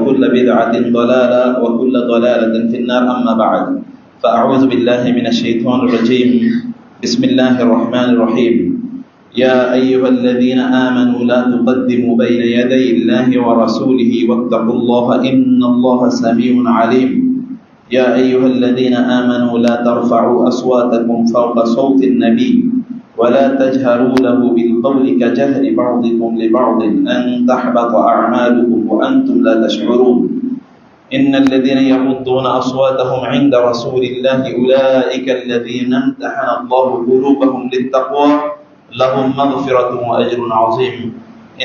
وكل بدعة ضلالة وكل ضلالة في النار أما بعد فأعوذ بالله من الشيطان الرجيم بسم الله الرحمن الرحيم يا أيها الذين آمنوا لا تقدموا بين يدي الله ورسوله واتقوا الله إن الله سميع عليم يا أيها الذين آمنوا لا ترفعوا أصواتكم فوق صوت النبي ولا تجهروا له بالقول كجهر بعضكم لبعض أن تحبط أعمالكم وأنتم لا تشعرون إن الذين يغضون أصواتهم عند رسول الله أولئك الذين امتحن الله قلوبهم للتقوى لهم مغفرة وأجر عظيم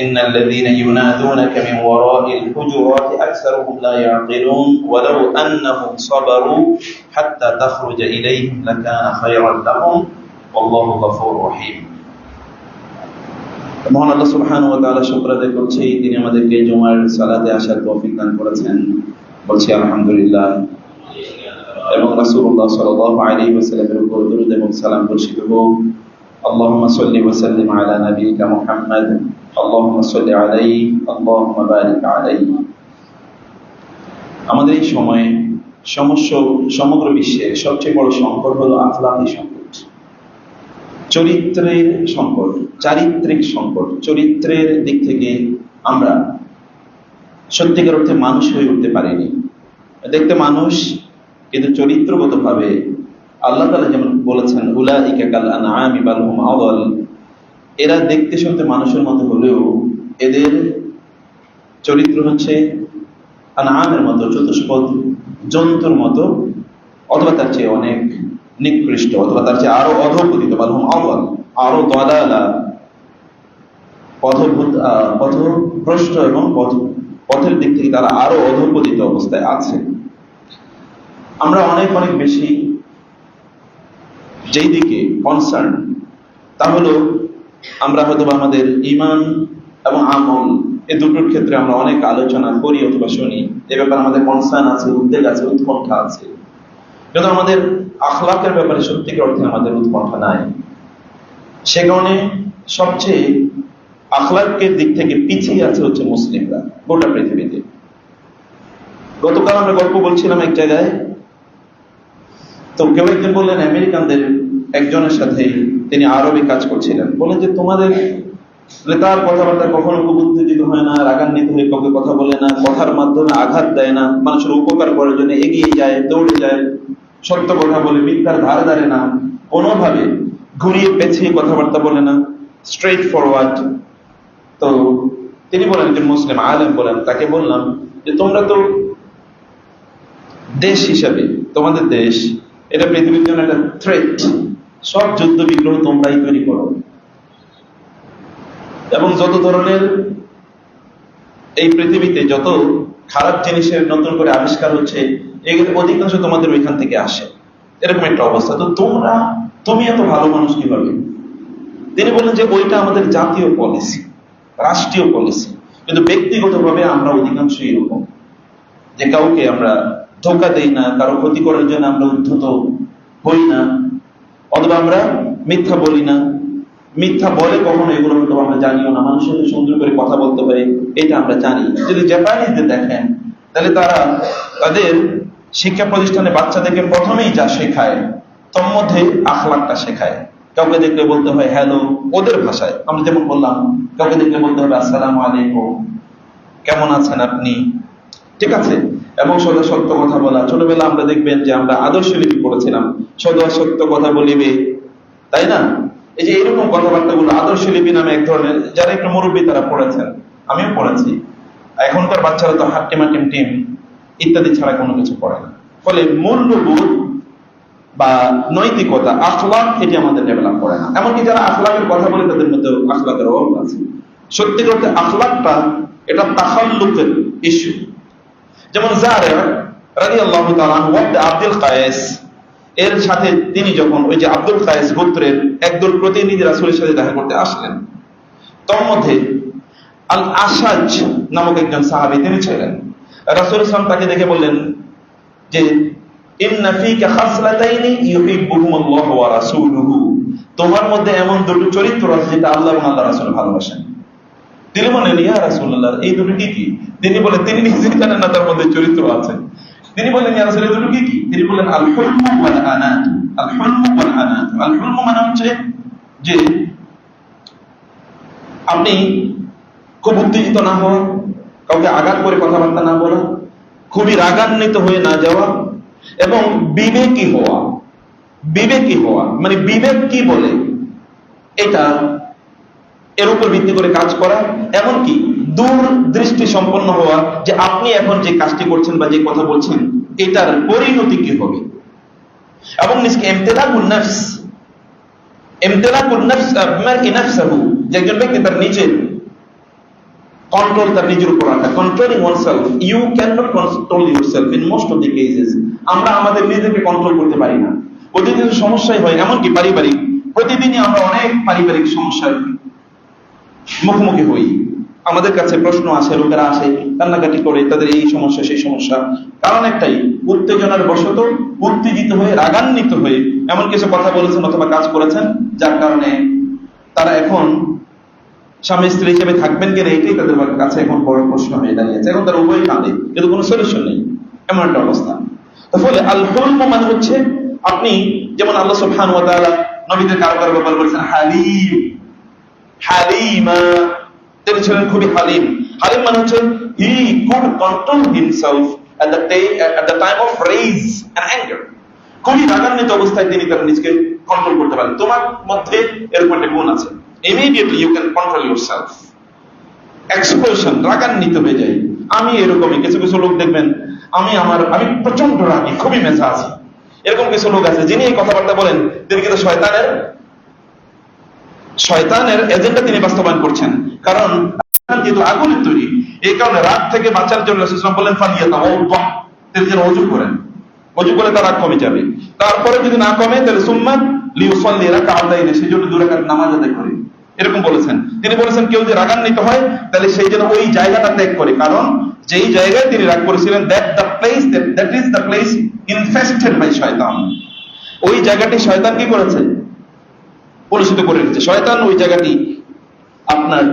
إن الذين ينادونك من وراء الحجرات أكثرهم لا يعقلون ولو أنهم صبروا حتى تخرج إليهم لكان خيرا لهم والله غفور رحيم মহান আল্লাহ সুবহানাহু ওয়া তাআলা শুকর আদায় করছি তিনি আমাদেরকে জুমার সালাতে আসার তৌফিক দান করেছেন বলছি আলহামদুলিল্লাহ এবং রাসূলুল্লাহ সাল্লাল্লাহু আলাইহি ওয়াসাল্লামের উপর দরুদ এবং সালাম বর্ষিত হোক আল্লাহুম্মা সাল্লি ওয়া সাল্লিম আলা নাবিয়িকা মুহাম্মদ আল্লাহুম্মা সাল্লি আলাইহি আল্লাহুম্মা বারিক আলাইহি। আমাদের এই সময়ে সমগ্র বিশ্বের সবচেয়ে বড় সংকট হলো আখলাকি সংকট, চরিত্রের সংকট, চারিত্রিক সংকট। চরিত্রের দিক থেকে আমরা সত্যিকার অর্থে মানুষ হয়ে উঠতে পারিনি। দেখতে মানুষ, কিন্তু চরিত্রগত ভাবে আল্লাহ তাআলা যেমন বলেছেন উলাইকা কাল আনআমি বাল হুম আযাল, এরা দেখতে শুনতে মানুষের মতো হলেও এদের চরিত্র হচ্ছে আনআমের মতো, চতুষ্পদ জন্তুর মতো, অথবা তার চেয়ে অনেক নিকৃষ্ট, অথবা তার চেয়ে আরো অধঃপতিত, বাল হুম আযাল, আরো দালালা, পথভ্রষ্ট এবং পথের দিক থেকে তারা আরো অধঃপতিত অবস্থায় আছে। আমরা অনেক বেশি যেই দিকে কনসার্ন তা হলো আমরা হয়তো আমাদের ঈমান এবং আমল এই দুটোর ক্ষেত্রে আমরা অনেক আলোচনা করি অথবা শুনি, এ ব্যাপারে আমাদের কনসার্ন আছে, উদ্বেগ আছে, উৎকণ্ঠা আছে, কিন্তু আমাদের আখলাকের ব্যাপারে সত্যিকার অর্থে আমাদের উৎকণ্ঠা নাই। সে কারণে সবচেয়ে আখলাকের দিক থেকে পিছিয়ে আছে হচ্ছে মুসলিমরা গোটা পৃথিবীতে। গতকাল আমরা গল্প বলছিলাম এক জায়গায়, তো কেউ একজন বললেন আমেরিকানদের একজনের সাথে, তিনি আরবে কাজ করছিলেন, বলেন যে তোমাদের তার কথাবার্তা কখনো খুব উত্তেজিত হয় না, রাগান্বিত হয়ে কাউকে কথা বলে না, কথার মাধ্যমে আঘাত দেয় না, মানুষের উপকার করার জন্য এগিয়ে যায়, দৌড়ে যায়, সত্য কথা বলে, মিথ্যার ধারে ধারে না, কোনোভাবে ঘুরিয়ে পেছিয়ে কথাবার্তা বলে না, স্ট্রেট ফরওয়ার্ড। তো তিনি বলেন যে মুসলিম আলেম বলেন, তাকে বললাম যে তোমরা তো দেশ হিসাবে, তোমাদের দেশ এটা পৃথিবীর জন্য একটা থ্রেট, সব যুদ্ধ বিগ্রহ তোমরাই তৈরি করো এবং যত ধরনের এই পৃথিবীতে যত খারাপ জিনিসের নতুন করে আবিষ্কার হচ্ছে এগুলো অধিকাংশ তোমাদের ওইখান থেকে আসে, এরকম একটা অবস্থা। তো তুমি এত ভালো মানুষ কিভাবে? তিনি বললেন যে ওইটা আমাদের জাতীয় পলিসি, রাষ্ট্রীয় পলিসি, কিন্তু ব্যক্তিগতভাবে আমরা অধিকাংশ এরকম যে কাউকে আমরা ধোঁকা দেই না, কারো ক্ষতি করার জন্য আমরা উদ্ধত হই না, অথবা আমরা মিথ্যা বলি না, মিথ্যা বলে কখনো এগুলো হয়তো আমরা জানিও না, মানুষের সাথে সুন্দর করে কথা বলতে হয় এটা আমরা জানি। যদি জাপানিদের দেখেন তাহলে তারা তাদের শিক্ষা প্রতিষ্ঠানে বাচ্চাদেরকে প্রথমেই যা শেখায় তার মধ্যে আখলাকটা শেখায়। কাউকে দেখলে বলতে হয় হ্যালো ওদের ভাষায়, আমরা যেমন বললাম, কাউকে দেখলে বলতে হবে আসসালামু আলাইকুম, কেমন আছেন আপনি, ঠিক আছে, এবং সদা সত্য কথা বলা। ছোটবেলা আমরা দেখবেন যে আমরা আদর্শ লিপি পড়েছিলাম, সদা সত্য কথা বলিবে, তাই না? এই যে এরকম কথাবার্তা গুলো আদর্শ লিপি নামে এক ধরনের, যারা একটু মুরব্বী তারা পড়েছেন, আমিও পড়েছি। এখনকার বাচ্চারা তো হাট্টিমা টিম ইত্যাদি ছাড়া কোনো কিছু পড়ে না, ফলে মূল্যবোধ বা নৈতিকতা, আখলাক, এটি আমাদের ডেভেলপ করে না। এমনকি যারা আখলাকের কথা বলে তাদের মধ্যে আখলাকের অভাব আছে। সত্যি করতে আখলাকটা এটা তাখাল্লুকের ইস্যু। যেমন জারে রাদিয়াল্লাহু তাআলা আনহু আব্দুল কায়েস এর সাথে তিনি যখন ওই যে আব্দুল কায়েস গোত্রের একদল প্রতিনিধি রাসূলের সাথে দেখা করতে আসলেন, তার মধ্যে আল আসাজ নামক একজন সাহাবী তিনি ছিলেন। রাসূল সাল্লাল্লাহু আলাইহি ওয়াসাল্লাম তাকে দেখে বললেন যে ইন্না ফীকা খাসলাতাইনি ইউহিব্বুহুমুল্লাহু ওয়া রাসূলুহু, তোমার মধ্যে এমন দুটো চরিত্র আছে যেটা আল্লাহ এবং আল্লাহর রাসূল ভালোবাসেন। তিনি বললেন ইয়া রাসূলুল্লাহ, এই দুটো কি? তিনি বলেন তিনি নিজেই জানেন না তার মধ্যে চরিত্র আছে। তিনি বললেন ইয়া রাসূলুল্লাহ এগুলো কি? তিনি বললেন আল হুলমু ওয়াল আনাত। আল হুলমু ওয়াল আনাত, আল হুলমু মানে হচ্ছে যে আপনি খুব উত্তেজিত না হওয়া, কাউকে আঘাত করে কথাবার্তা না বলা, খুবই রাগান্বিত হয়ে না যাওয়া, এবং বিবেকী হওয়া। বিবেকী হওয়া মানে বিবেক কি বলে এটা এর উপর ভিত্তি করে কাজ করা, এমনকি দূরদৃষ্টি সম্পন্ন হওয়া যে আপনি এখন যে কাজটি করছেন বা যে কথা বলছেন এটার পরিণতি কি হবে। এবং নিজকে ইমতিলাকুন নফস, ইমতিলাকুন নফস মারকি নফসহু, যে একজন ব্যক্তি তার নিজের কন্ট্রোল তার নিজের উপর রাখা, controlling oneself. You can not control yourself in most of the cases. আমরা আমাদের নিজেকে কন্ট্রোল করতে পারি না, প্রতিদিন সমস্যাই হয়। এমনকি পারিবারিক, প্রতিদিনই আমরা অনেক পারিবারিক সমস্যার মুখোমুখি হই। আমাদের কাছে প্রশ্ন আসে, লোকেরা আসে, কান্নাকাটি করে, তাদের এই সমস্যা সেই সমস্যা। কারণ একটাই, উত্তেজনার বশত উত্তেজিত হয়ে রাগান্বিত হয়ে এমন কিছু কথা বলেছেন অথবা কাজ করেছেন যার কারণে তারা এখন স্বামী স্ত্রী হিসেবে থাকবেন কিনা এটাই তাদের কাছে এখন বড় প্রশ্ন হয়ে দাঁড়িয়েছে। এখন তারা উভয় কাঁদে, কিন্তু কোনো সলিউশন নেই, এমন একটা অবস্থা। ফলে আল হুলম মানে হচ্ছে আপনি যেমন আল্লাহ সুবহানাহু ওয়া তাআলা নবীদের কারো কারো ব্যাপারে বলেছেন হালিম, হালিমা, তিনি ছিলেন খুবই হালিম। হালিম মানে হচ্ছে he could control himself at the time of rage and anger. খুবই রাগান্বিত অবস্থায় তিনি তার নিজকে কন্ট্রোল করতে পারেন। তোমার মধ্যে এরকম একটা গুণ আছে, immediately you can control yourself. Explosion, রাগান্বিত হয়ে যায়। আমি এরকমই, কিছু কিছু লোক দেখবেন আমি প্রচন্ড রাগী, খুবই মেজাজি। এরকম কিছু লোক আছে যিনি এই কথাবার্তা বলেন তিনি কিন্তু শয়তানের এজেন্ডা তিনি বাস্তবায়ন করছেন। কারণ যেহেতু আগুনের তৈরি, এই কারণে রাগ থেকে বাঁচার জন্য রাসূল বলেন ফালিয়াতাওয়াদ্দা, তিনি যেন ওযু করেন, ওযু করে তার রাগ কমে যাবে। তারপরে যদি না কমে তাহলে সুম্মা লিউসাল্লি রাকাতাইন, সেই জন্য 2 রাকাত নামাজ আদায় করে, এরকম বলেছেন। তিনি বলেছেন কেউ যে রাগান্বিত হয় তাহলে সেই জন্য ওই জায়গাটা ত্যাগ করে, কারণ যেই জায়গায় তিনি রাগ করেছিলেন that is the place infested by শয়তান। ওই জায়গাটি শয়তান কি করেছে? কলুষিত করে রেখেছে। শয়তান ওই জায়গাটি আপনার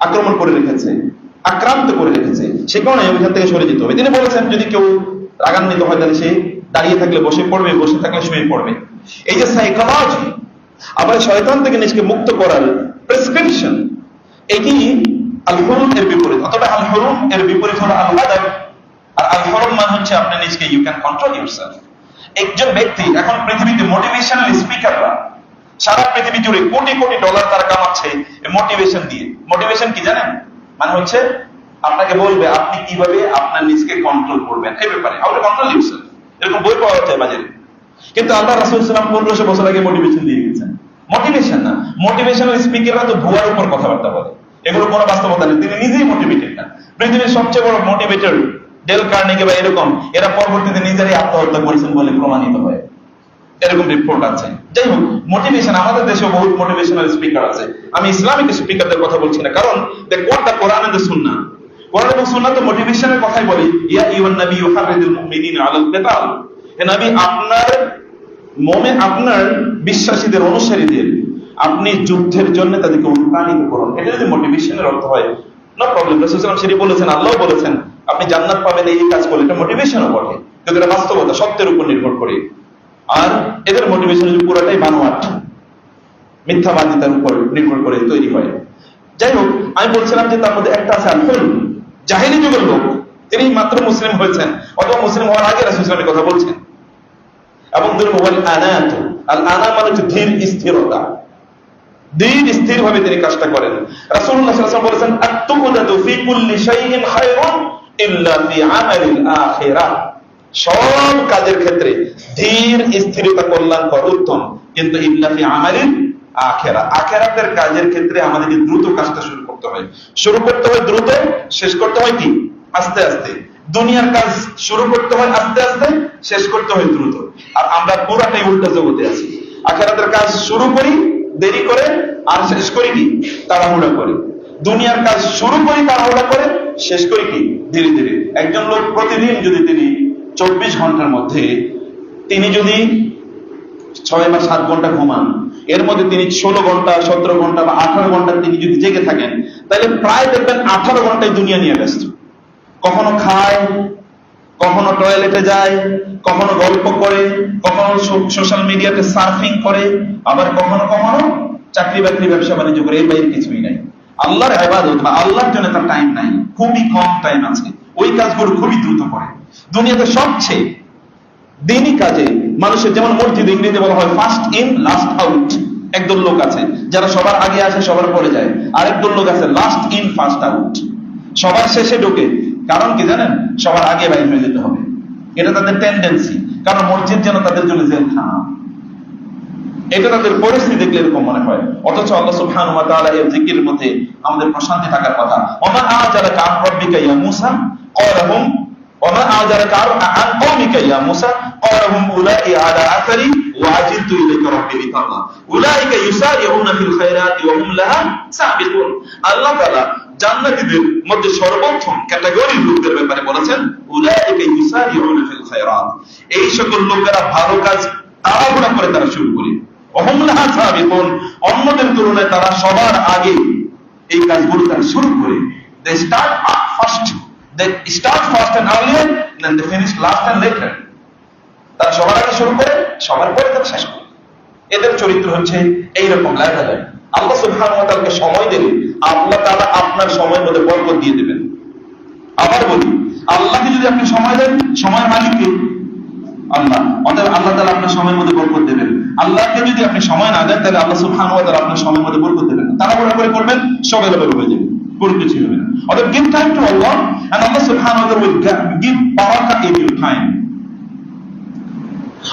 আক্রমণ করে রেখেছে, আক্রান্ত করে রেখেছে, সে কারণে ওইখান থেকে সরে যেতে হবে। তিনি বলেছেন যদি কেউ রাগান্বিত হয় তাহলে সে দাঁড়িয়ে থাকলে বসে পড়বে, বসে থাকলে শুয়ে পড়বে। এই যে সাইকোলজি, আবার শয়তান থেকে নিজকে মুক্ত করার প্রেসক্রিপশন, এটি আল হুরুম এর বিপরীত। অথবা আল হুরুম এর বিপরীত হলো আল আদাব। আর আল হুরুম মানে হচ্ছে আপনি নিজকে ইউ ক্যান কন্ট্রোল ইউরসেলফ। একজন ব্যক্তি এখন পৃথিবীতে মোটিভেশনাল স্পিকাররা সারা পৃথিবী জুড়ে কোটি কোটি ডলার তারা কামাচ্ছে মোটিভেশন দিয়ে। মোটিভেশন কি জানেন? মানে হচ্ছে আপনাকে বলবে আপনি কিভাবে আপনার নিজকে কন্ট্রোল করবেন, এই ব্যাপারে আপনি কন্ট্রোল ইউরসেলফ, এরকম বই পাওয়া যায় বাজারে। কিন্তু আল্লাহ রাসূল সাল্লাল্লাহু আলাইহি ওয়াসাল্লাম 1500 বছর আগে মোটিভেশন দিয়ে গেছেন। মোটিভেশন না, মোটিভেশনাল স্পিকাররা তো ভুয়ার উপর কথাবার্তা বলে, এগুলো কোনো বাস্তবতা নেই। তিনি নিজেই মোটিভেটেড না। পৃথিবীর সবচেয়ে বড় মোটিভেটর ডেল কার্নেগি বা এরকম, এরা পরবর্তীতে নিজেরাই আত্মহত্যা করেছেন বলে প্রমাণিত হয়, এরকম রিপোর্ট আছে। যাই হোক, মোটিভেশন, আমাদের দেশে বহুত মোটিভেশনাল স্পিকার আছে। আমি ইসলামিক স্পিকারদের কথা বলছি না, কারণ the Quran and the Sunnah, Quran এবং সুন্নাহ তো মোটিভেশনের কথাই বলে। ইয়া আইয়ুহান নাবী ইউহারিদুল মুমিনিনা আলাল কিতাল, হে নবী আপনার বিশ্বাসীদের, অনুসারীদের আপনি যুদ্ধের জন্য তাদেরকে অনুপ্রাণিত করুন। এটা যদি মোটিভেশনের অর্থ হয়, নো প্রবলেম। রাসূল সাল্লাল্লাহু আলাইহি ওয়াসাল্লাম সেটি বলেছেন, আল্লাহ বলেছেন আপনি জান্নাত পাবেন এই কাজ করলে, এটা মোটিভেশনও বটে, কিন্তু এটা বাস্তবতা, সত্যের উপর নির্ভর করে। আর এদের মোটিভেশন পুরোটাই বানোয়াট, মিথ্যাবাদিতার উপর নির্ভর করে তৈরি হয়। যাই হোক, আমি বলছিলাম যে তার মধ্যে একটা আছে আল হুলম। জাহেলি যুগের লোক, তিনি মাত্র মুসলিম হয়েছেন অথবা মুসলিম হওয়ার আগে রাসূল সাল্লাল্লাহু আলাইহি ওয়াসাল্লাম কথা বলছেন। এবং আল আনা মানে হচ্ছে ধীর স্থিরতা, ধীর স্থির ভাবে তিনি কাজটা করেন। রাসূলুল্লাহ সাল্লাল্লাহু আলাইহি ওয়াসাল্লাম বলেছেন আত-তুকদাতু ফি কুল্লি শাইইন খায়রুন ইল্লা ফি আমালিল আখিরাহ, সব কাজের ক্ষেত্রে ধীর স্থিরতা কল্যাণকর, উত্তম, কিন্তু ইল্লা ফি আমালিল আখিরাহ, আখিরাতের কাজের ক্ষেত্রে আমাদেরকে দ্রুত কাজটা শুরু করতে হয় দ্রুত, শেষ করতে হয় কি আস্তে আস্তে। দুনিয়ার কাজ শুরু করতে হয় আস্তে আস্তে, শেষ করতে হয় দ্রুত। আর আমরা পুরাটাই উল্টা জগতে আছি, আখিরাতের কাজ শুরু করি দেরি করে আর শেষ করি কি তাড়াহুড়া করে। দুনিয়ার কাজ শুরু করি তাড়াহুড়া করে, শেষ করি কি ধীরে ধীরে। একজন লোক প্রতিদিন যদি তিনি 24 ঘন্টার মধ্যে তিনি যদি 6 বা 7 ঘন্টা ঘুমান, এর মধ্যে তিনি 16 ঘন্টা 17 ঘন্টা বা 18 ঘন্টা তিনি যদি জেগে থাকেন, তাহলে প্রায় দেখবেন 18 ঘন্টায় দুনিয়া নিয়ে ব্যস্ত। কখনো খায়, কখনো টয়লেটে যায়, কখনো গল্প করে, কখনো সোশ্যাল মিডিয়াতে সার্ফিং করে, আবার কখনো কখনো চাকরি বাকরি ব্যবসা বাণিজ্য করে। এর বাইরে কিছুই নাই। আল্লাহর ইবাদত বা আল্লাহর জন্য তার টাইম নাই, খুবই কম টাইম আছে। ওই কাজগুলো খুবই দ্রুত করে। দুনিয়াতে সবচেয়ে দিনই কাজে মানুষের, যেমন মসজিদ ইংরেজিতে বলা হয় ফার্স্ট ইন লাস্ট আউট। একদল লোক আছে যারা সবার আগে আসে সবার পরে যায়, আরেকদল লোক আছে লাস্ট ইন ফার্স্ট আউট, সবার শেষে ঢোকে। কারণ কি জানেন? সবার আগে বাইরে হয়ে যেতে হবে, এটা তাদের টেন্ডেন্সি। কারণ মসজিদ যেন তাদের জন্য জেলখানা, এটা তাদের পরিস্থিতি দেখলে এরকম মনে হয়। অথচ আল্লাহ সুবহানাহু ওয়া তাআলা এর জিকিরের মধ্যে আমাদের প্রশান্তি থাকার কথা। ওমা আজারাকা আন রাব্বিকা ইয়া মূসা ক্বালাহুম ওমা আজারাকা আন কওমিকা ইয়া মূসা ক্বালাহুম উলাই আলা আসারি ওয়া আজিলতু ইলাইকা রাব্বি লিতারদা উলাইকা ইউসারিউনা ফিল খায়রাতি ওয়া হুম লাহা সাবিকুন। আল্লাহ তাআলা জান্নাতীদের মধ্যে সর্বপ্রথম ক্যাটাগরির লোকদের ব্যাপারে বলেছেন উলাইকা ইউসারিউনা ফিল খায়রাত, এই সকল লোকেরা ভালো কাজ তাড়াহুড়া করে তারা শুরু করে, অন্যদের তুলনায় তারা সবার আগে এই কাজগুলো তারা শুরু করে। They start first and earlier, then they finish last and later. তারা সবার আগে শুরু করে, সবার পরে তারা শেষ করে। এদের চরিত্র হচ্ছে এইরকম লেভেলের। আল্লাহ সুবহানাহু ওয়া তাআলাকে সময় দিলে আল্লাহ তাআলা আপনার সময়ের মধ্যে বরকত দিয়ে দেবেন। আবার বলি, আল্লাহকে যদি আপনি সময় দেন, সময়ের মালিককে আল্লাহ, অতএব আল্লাহ তাআলা আপনার সময়ের মধ্যে বরকত দেবেন। আল্লাহকে যদি আপনি সময় না দেন, তাহলে আল্লাহ সুবহানাহু ওয়া তাআলা আপনার সময়ের মধ্যে বরকত দেবেন না। তাড়াহুড়া করে করবেন, সব এলোমেলো হয়ে যাবে, কোনো কিছু হবে না। অতএব give time to Allah and Allah subhanahu wa ta'ala will give barakah in your time.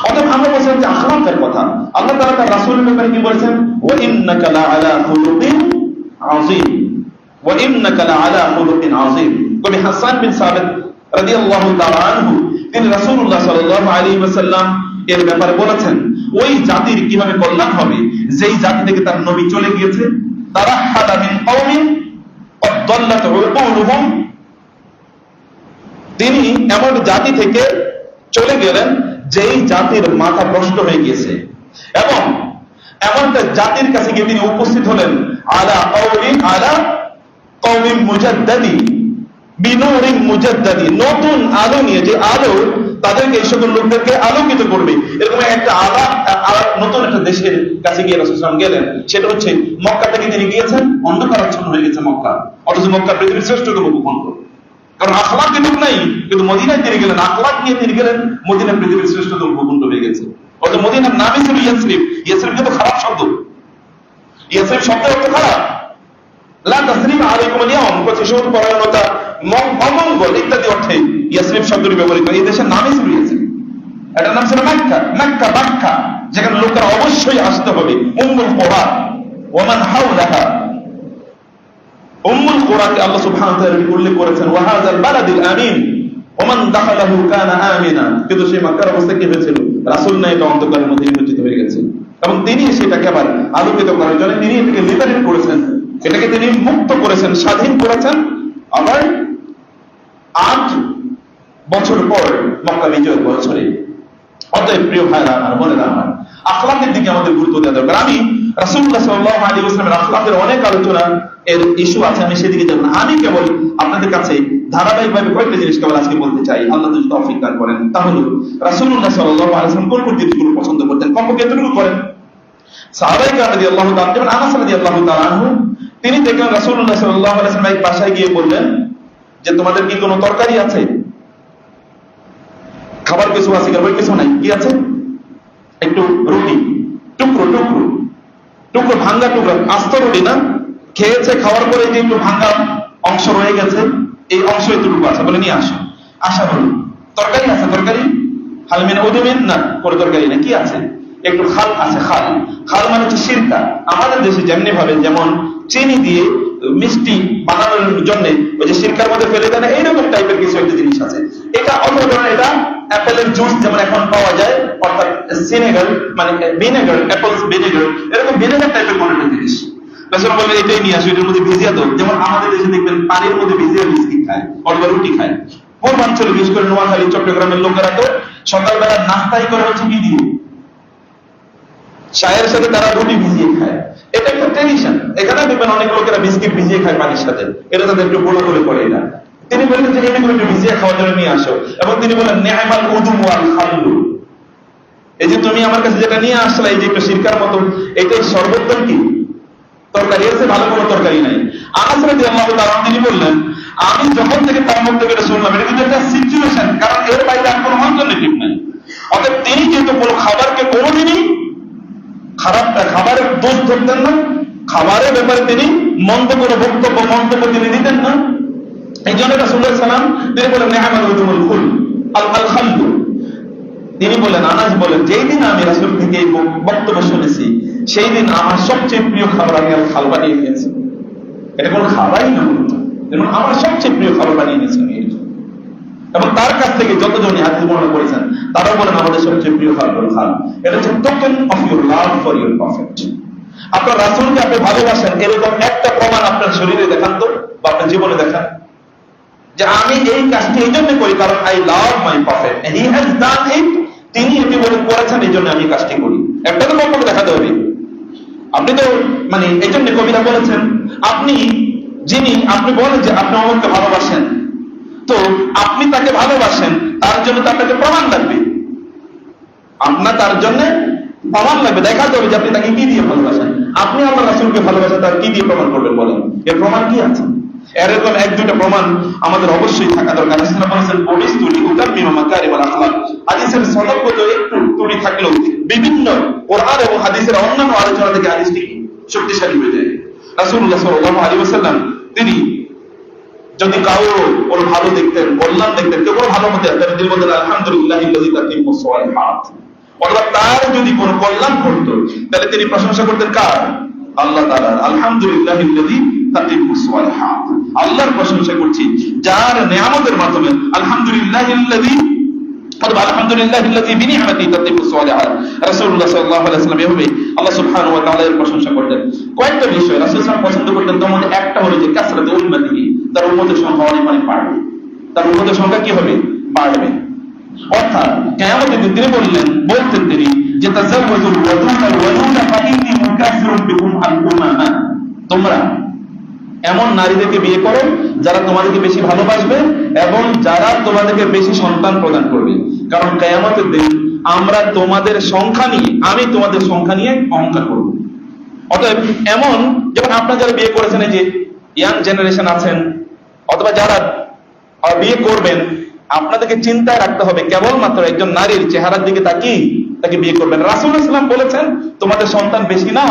অতএব আমরা বলছিলাম যে আখলাকের কথা। আল্লাহ তাআলা তার রাসূলের ব্যাপারে কি বলেছেন? ওয়া ইন্নাকা লাআলা খুলুকিন আযীম, ওয়া ইন্নাকা লাআলা খুলুকিন আযীম। কবি হাসান বিন সাবিত রাদিয়াল্লাহু তাআলা আনহু তিনি রাসূলুল্লাহ সাল্লাল্লাহু আলাইহি ওয়াসাল্লাম এর ব্যাপারে বলেছেন, ওই জাতির কিভাবে কল্যাণ হবে যেই জাতি থেকে তার নবী চলে গিয়েছে। তারা হাদা মিন কওমিন ক্বাদ দাল্লাত উকুলুহুম, তিনি এমন জাতি থেকে চলে গেলেন যেই জাতির মাথা ভ্রষ্ট হয়ে গিয়েছে, এবং এমনটা জাতির কাছে গিয়ে তিনি উপস্থিত হলেন আলা কওমিন মুজাদ্দাদি বিনুরিন মুজাদ্দাদি, নতুন আলো নিয়ে, যে আলো তাদেরকে, এই সকল লোকদেরকে আলোকিত করবে। এরকম একটা নতুন একটা দেশের কাছে গিয়ে রাসূল সাল্লাল্লাহু আলাইহি ওয়াসাল্লাম গেলেন। সেটা হচ্ছে মক্কা থেকে তিনি গিয়েছেন, অন্ধকারাচ্ছন্ন হয়ে গেছে মক্কা, অথচ মক্কা পৃথিবীর শ্রেষ্ঠতম ভূখণ্ড। কারণ আখলাক কিন্তু নাই, কিন্তু মদিনায় তিনি গেলেন, আখলাক নিয়ে তিনি গেলেন, মদিনা পৃথিবীর শ্রেষ্ঠতম ভূখণ্ড হয়ে গেছে। অথচ মদিনার নামই ছিল ইয়াসরিব। ইয়াসরিব কিন্তু খারাপ শব্দ, ইয়াসরিব শব্দের অর্থ খারাপ। লা তাসরিবা আলাইকুম আল-ইয়াওম, প্রতিশোধ পরায়ণতা, অমঙ্গল ইত্যাদি অর্থে ইয়াসরিব শব্দটি ব্যবহৃত। এই দেশের নামই ছিল ইয়াসরিব। এটার নাম ছিল মক্কা, মক্কা, যেখানে লোকেরা অবশ্যই আসতে হবে। উম্মুল কুরা ওয়া মান হাওলাহা, উম্মুল কুরাকে আল্লাহ সুবহানাহু ওয়া তাআলা উল্লেখ করেছেন ওয়া হাযাল বালাদিল আমিন ওয়া মান দাখালাহু কানা আমিনা। কিন্তু সেই মক্কার অবস্থা কি হয়েছিল? রাসূল নাই, এটা অন্ধকারের মধ্যে নিমজ্জিত হয়ে গেছে, এবং তিনি সেটাকে আবার আলোকিত করার জন্য তিনি এটাকে লিবারেট করেছেন, এটাকে তিনি মুক্ত করেছেন, স্বাধীন করেছেন। আবার 8 বছর পর মক্কা বিজয়ের বছরে। অতএব প্রিয় ভাইরা আমার, বোনেরা আমার, আখলাকের দিকে আমাদের গুরুত্ব দেওয়া দরকার। আমি রাসূলুল্লাহ সাল্লাল্লাহু আলাইহি ওয়াসাল্লামের আখলাকের অনেক আলোচনা এর ইস্যু আছে, আমি সেদিকে যাব না। আমি কেবল আপনাদের কাছে ধারাবাহিকভাবে কয়েকটা জিনিস কেবল আজকে বলতে চাই, আল্লাহ যদি তৌফিক দান করেন। তাহলে রাসূলুল্লাহ সাল্লাল্লাহু আলাইহি ওয়াসাল্লাম কোন কোন জিনিসগুলো পছন্দ করতেন, কমপক্ষে এতটুকু করেন। সাহাবায়ে কেরাম রাদিয়াল্লাহু তাআলা, যেমন আনাস রাদিয়াল্লাহু তাআলা আনহু, তিনি দেখলেন রাসূলুল্লাহ সাল্লাল্লাহু আলাইহি ওয়াসাল্লাম এক বাসায় গিয়ে বললেন যে তোমাদের কি কোনো তরকারি আছে? খাবার কিছু আছে? বই কিছু নাই। কি আছে? একটু রুটি, টুকরো ভাঙ্গা টুকরো, আস্ত রুটি না, খেয়েছে, খাওয়ার পরে যে একটু ভাঙ্গা অংশ রয়ে গেছে, এই অংশ এতটুকু আছে, বলে নিয়ে আসো। আশা হলো তরকারি আছে? তরকারি হালমিন ওদুমিন না, কোনো তরকারি না। কি আছে? একটু খাল আছে। খাল মানে হচ্ছে সিরকা। আমাদের দেশে যেমনি ভাবে যেমন চিনি দিয়ে মিষ্টি বানানোর জন্য ওই যে সিরকার মধ্যে ফেলে দেয় না, এইরকম টাইপের কিছু একটা জিনিস আছে। এটা অন্য ধরনের, এটা অ্যাপেলের জুস যেমন এখন পাওয়া যায়, অর্থাৎ সিনেগার মানে ভিনেগার, অ্যাপলস ভিনেগার, এরকম ভিনেগার টাইপের কোন একটা জিনিস। রাসূল বললেন এটাই নিয়ে আসো, এটার মধ্যে ভিজিয়ে দাও। যেমন আমাদের দেশে দেখবেন পানির মধ্যে ভিজিয়ে বিস্কিট খায় অথবা রুটি খায়। পূর্বাঞ্চলে বিশেষ করে নোয়াখালী, চট্টগ্রামের লোকেরা তো সকালবেলা নাস্তাই করে হচ্ছে কি দিয়ে, চায়ের সাথে তারা রুটি ভিজিয়ে খায়। এটা একটা ট্রেডিশন। এখানে দেখবেন অনেক লোকেরা বিস্কিট ভিজিয়ে খায় পানির সাথে, এটা তাদের একটু বড় করে করে। এটা তিনি বললেন যে এগুলো একটু ভিজিয়ে খাওয়ার জন্য নিয়ে আসো, এবং তিনি বললেন নি'মাল উদুম ওয়াল খাল্লু, এই যে তুমি আমার কাছে যেটা নিয়ে আসলে এই যে একটু সিরকার মতো, এটাই সর্বোত্তম কি তরকারি, এর চেয়ে ভালো কোনো তরকারি নাই। আনাস রাদিয়াল্লাহু তাআলা তিনি বললেন, আমি যখন থেকে তার মুখ থেকে এটা শুনলাম, এটা কিন্তু একটা সিচুয়েশন, কারণ এর বাইরে আর কোনো অল্টারনেটিভ নাই। অতএব তিনি যেহেতু কোনো খাবারকে কোনোদিনই খাবারের দোষ ধরতেন না, খাবারের ব্যাপারে তিনি মন্দ কোনো বক্তব্য মন্তব্য তিনি দিতেন না, এই জন্য রাসূলুল্লাহ সাল্লাল্লাহু আলাইহি ওয়াসাল্লাম তিনি বলেন নি'মাল উদুমুল খুল আল খাল্লু। তিনি বলেন, আনাস বলেন, যেই দিন আমি রাসূল থেকে এই বক্তব্য শুনেছি, সেই দিন আমার সবচেয়ে প্রিয় খাবার আমি আল খাল বানিয়ে নিয়েছি। এটা কোনো খাবারই না, এবং আমার সবচেয়ে প্রিয় খাবার বানিয়ে নিয়েছি আমি। এবং তার কাছ থেকে যতজনই হাদিস বর্ণনা করেছেন তারাও বলেন আমাদের সবচেয়ে প্রিয় খাবার হল খাল। এটা হচ্ছে token of your love for your prophet. আপনার রাসূলকে আপনি ভালোবাসেন, এরকম একটা প্রমাণ আপনার শরীরে দেখান তো, বা আপনার জীবনে দেখান যে আমি এই কাজটি এই জন্য করি কারণ I love my prophet, he has done it, তিনি এটি বলে করেছেন, এই জন্য আমি কাজটি করি। একটা তো বক্তব্য দেখাতে হবে। আপনি তো মানে এই জন্য কবিরা বলেছেন, আপনি বলেন যে আপনি অমুককে ভালোবাসেন, তো আপনি তাকে ভালোবাসেন, তার জন্য তো আপনাকে প্রমাণ লাগবে, আপনার তার জন্য প্রমাণ লাগবে, দেখাতে হবে যে আপনি তাকে কি দিয়ে ভালোবাসেন। আপনি আল্লাহ রাসূলকে ভালোবাসেন, তার কি দিয়ে প্রমাণ করবেন বলেন? এর প্রমাণ কি আছে? এরকম এক দুইটা প্রমাণ আমাদের অবশ্যই থাকা দরকার। রাসূলুল্লাহ বলেছেন বুইসতুলি উতাম্মিমু মাকারিমাল আখলাক। হাদিসের সনদগত একটু ত্রুটি থাকলেও বিভিন্ন কোরআন এবং হাদিসের অন্যান্য আলোচনা থেকে হাদিসটি শক্তিশালী হয়ে যায়। রাসূলুল্লাহ সাল্লাল্লাহু আলাইহি ওয়াসাল্লাম তিনি যদি কারো কোনো ভালো দেখতেন, কল্যাণ দেখতেন, কেউ কোনো ভালো হতে তাহলে তিনি বলতেন আলহামদুলিল্লাহিল্লাযী তাতিম্মুস সালিহাত। অথবা তার যদি কোনো কল্যাণ ঘটতো তাহলে তিনি প্রশংসা করতেন কার? আল্লাহ তাআলার। আলহামদুলিল্লাহিল্লাযী তাতিম্মুস সালিহাত, আল্লাহর প্রশংসা করছি যার নিয়ামতের মাধ্যমে আলহামদুলিল্লাহিল্লাযী অথবা আলহামদুলিল্লাহিল্লাযী বিনি'মাতিহি তাতিম্মুস সালিহাত। রাসূলুল্লাহ সাল্লাল্লাহু আলাইহি ওয়াসাল্লাম এভাবে আল্লাহ সুবহানাহু ওয়া তাআলার প্রশংসা করতেন। কয়েকটা বিষয় রাসূল সাল্লাল্লাহু আলাইহি ওয়াসাল্লাম পছন্দ করতেন, তার মধ্যে একটা হলো যে কাসরাতু উম্মতিহি, তার উম্মতের সংখ্যা অনেক বাড়বে, তার উম্মতের সংখ্যা কি হবে? বাড়বে। অর্থাৎ কিয়ামতের দিন তিনি বলতেন তিনি যে তাযাওয়াজুল ওয়াদুদা ওয়ালুনা ফাইন্নী মুকাসসিরুন বিকুম আল উমামা, তোমরা এমন নারীদেরকে বিয়ে করো যারা তোমাদেরকে বেশি ভালোবাসবে এবং যারা তোমাদেরকে বেশি সন্তান প্রদান করবে, কারণ কিয়ামতের দিন আমরা তোমাদের সংখ্যা নিয়ে, আমি তোমাদের সংখ্যা নিয়ে অহংকার করব। অতএব এমন যেমন আপনারা যারা বিয়ে করেছেন, এই যে ইয়াং জেনারেশন আছেন অথবা যারা বিয়ে করবেন, আপনাদেরকে চিন্তায় রাখতে হবে কেবলমাত্র একজন নারীর চেহারার দিকে তাকিয়ে তাকে বিয়ে করবেন। রাসূলুল্লাহ সাল্লাল্লাহু আলাইহি ওয়াসাল্লাম বলেছেন তোমাদের সন্তান বেশি না,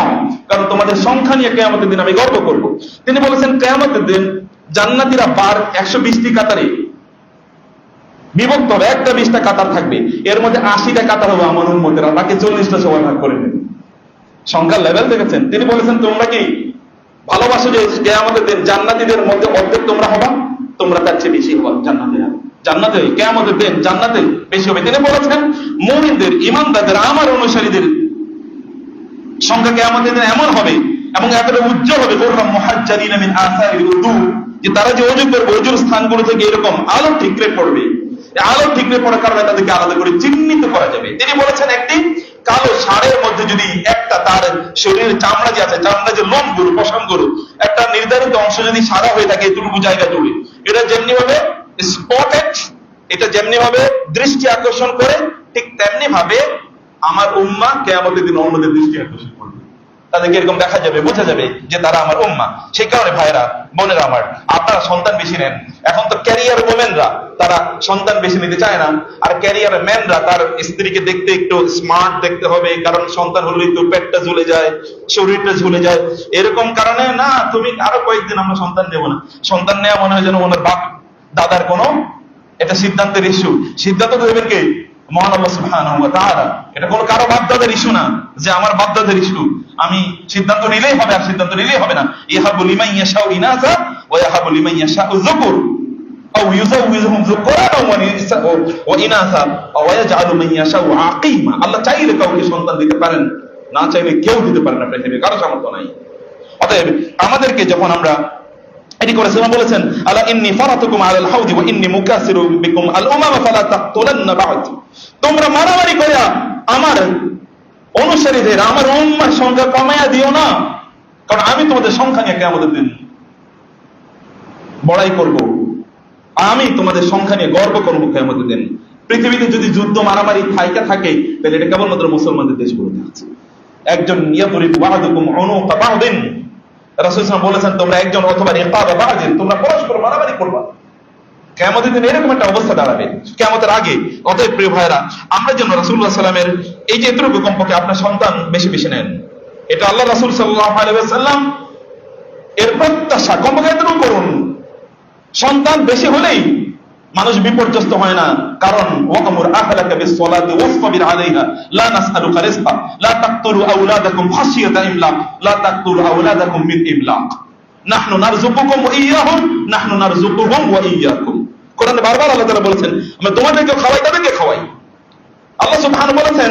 কারণ তোমাদের সংখ্যা নিয়ে কিয়ামতের দিন আমি গর্ব করব। তিনি বলেছেন কিয়ামতের দিন জান্নাতীরা 120টি কাতারে বিভক্ত হবে, একটা 20টা কাতার থাকবে, এর মধ্যে 80টা কাতার হবে আমার উম্মতেরা, তাকে 40টা সবাই ভাগ করে নেবে। সংখ্যার লেভেল দেখেছেন? তিনি বলেছেন তোমরা কি ভালোবাসো যে কিয়ামতের দিন জান্নাতীদের মধ্যে অর্ধেক তোমরা হবা? তোমরা তার চেয়ে বেশি হবা জান্নাতে কিয়ামতের দিন জান্নাতে বেশি হবে। তিনি বলেছেন মুমিনদের, ঈমানদারদের, আমার অনুসারীদের সংখ্যা কিয়ামতের দিন এমন হবে এবং এতটা উজ্জ্বল হবে গোররাম মুহাজ্জালিনা মিন আসারিল উযু, যে তারা যে ওযু করবে ওযুর স্থানগুলো থেকে এরকম আলো ঠিকরে পড়বে, এই আলো ঠিকরে পড়ার কারণে তাদেরকে আলাদা করে চিহ্নিত করা যাবে। তিনি বলেছেন একটি কালো ষাঁড়ের মধ্যে যদি একটা তার শরীরের চামড়া যে আছে, চামড়া যে লোমগুলো পশমগুলো একটা নির্ধারিত অংশ যদি সাদা হয়ে থাকে এতটুকু জায়গা জুড়ে, এটা যেমনি ভাবে স্পটেড, এটা যেমনি ভাবে দৃষ্টি আকর্ষণ করে, ঠিক তেমনি ভাবে আমার উম্মাহ কিয়ামতের দিন অন্যদের দৃষ্টি আকর্ষণ করবে, তাদেরকে এরকম দেখা যাবে, বোঝা যাবে যে তারা আমার উম্মাহ। সেই কারণে ভাইরা বোনেরা আমার, আপনারা সন্তান বেশি নেন। এখন তো ক্যারিয়ার ওমেনরা তারা সন্তান বেশি নিতে চায় না, আর ক্যারিয়ার ম্যানরা তার স্ত্রীকে দেখতে একটু স্মার্ট দেখতে হবে, কারণ সন্তান হলেই তো পেটটা ঝুলে যায়, শরীরটা ঝুলে যায়, এরকম কারণে না তুমি আরো কয়েকদিন আমরা সন্তান নেব না। সন্তান নেওয়া মনে হয় যেন ওনার বাপ দাদার কোনো এটা সিদ্ধান্তের ইস্যু। সিদ্ধান্ত দেবেন কে? মহান আল্লাহ সুবহানাহু ওয়া তাআলা। এটা কোনো কারো বাপদাদের ইস্যু না যে আমার বাপদাদের ইস্যু, আমি সিদ্ধান্ত নিলেই হবে আর সিদ্ধান্ত নিলেই হবে না। ইয়াহাবু লিমান ইয়াশাউ ইনাসা ওয়া ইয়াহাবু লিমান ইয়াশাউ যুকুর আও ইউযাউযুহুম যুকুরান ওয়া ইনাসা ওয়া ইয়াজআলু মান ইয়াশাউ আকিমা। আল্লাহ চাইলে কাউকে সন্তান দিতে পারেন, না চাইলে কেউ দিতে পারে না, পৃথিবীর কারো সামর্থ্য নাই। অতএব আমাদেরকে যখন আমরা এটি করেছেন, বলেছেন আলা ইন্নী ফারাতুকুম আলাল হাউদি ওয়া ইন্নী মুকাসসিরু বিকুম আল উমামা ফালা তাকতুলান্না বা'দ, তোমরা মারামারি করে আমার অনুসারীদের, আমার উম্মার সংখ্যা কমায়া দিও না, কারণ আমি তোমাদের সংখ্যা নিয়ে কিয়ামতের দিন বড়াই করব। আমি তোমাদের সংখ্যা নিয়ে গর্ব করবো কিয়ামতের দিন। পৃথিবীতে যদি যুদ্ধ মারামারি থাইকা থাকে তাহলে এটা কেবলমাত্র মুসলমানদের দেশগুলোতে আছে। একজন ইয়াদরিবু বা'দুকুম উনুকা বা'দিন, রাসূল সাল্লাল্লাহু আলাইহি ওয়াসাল্লাম বলেছেন তোমরা একজন অথবা রিকাবা বা'দিন, তোমরা পরস্পর মারামারি করবা। কিয়ামতের দিন এরকম একটা অবস্থা দাঁড়াবে কিয়ামতের আগে। অতএব প্রিয় ভাইরা, আমরা যেন রাসূলুল্লাহ সাল্লাল্লাহু আলাইহি ওয়াসাল্লামের এই যে এতটুকু কমপক্ষে আপনার সন্তান বেশি বেশি নেন, এটা আল্লাহ রাসূল সাল্লাল্লাহু আলাইহি ওয়াসাল্লাম এর প্রত্যাশা। কমপক্ষে এতটুকু করুন। সন্তান বেশি হলেই মানুষ বিপর্যস্ত হয় না, কারণ ওয়া'মুর আহলাকা বিস-সালাতি ওয়াসতাবির আলাইহা লা নাসআলুকা রিজকা লা তাকতুলু আওলাদাকুম খাশিয়াতা ইমলাক লা তাকতুলু আওলাদাকুম মিন ইমলাক নাহনু নারযুকুকুম ওয়া ইয়্যাহুম নাহনু নারযুকুহুম ওয়া ইয়্যাকুম। কোরআনে বারবার আল্লাহ তাআলা বলেছেন আমরা তোমাদেরকে খাওয়াই তাদেরকে খাওয়াই। আল্লাহ সুবহানাহু বলেছেন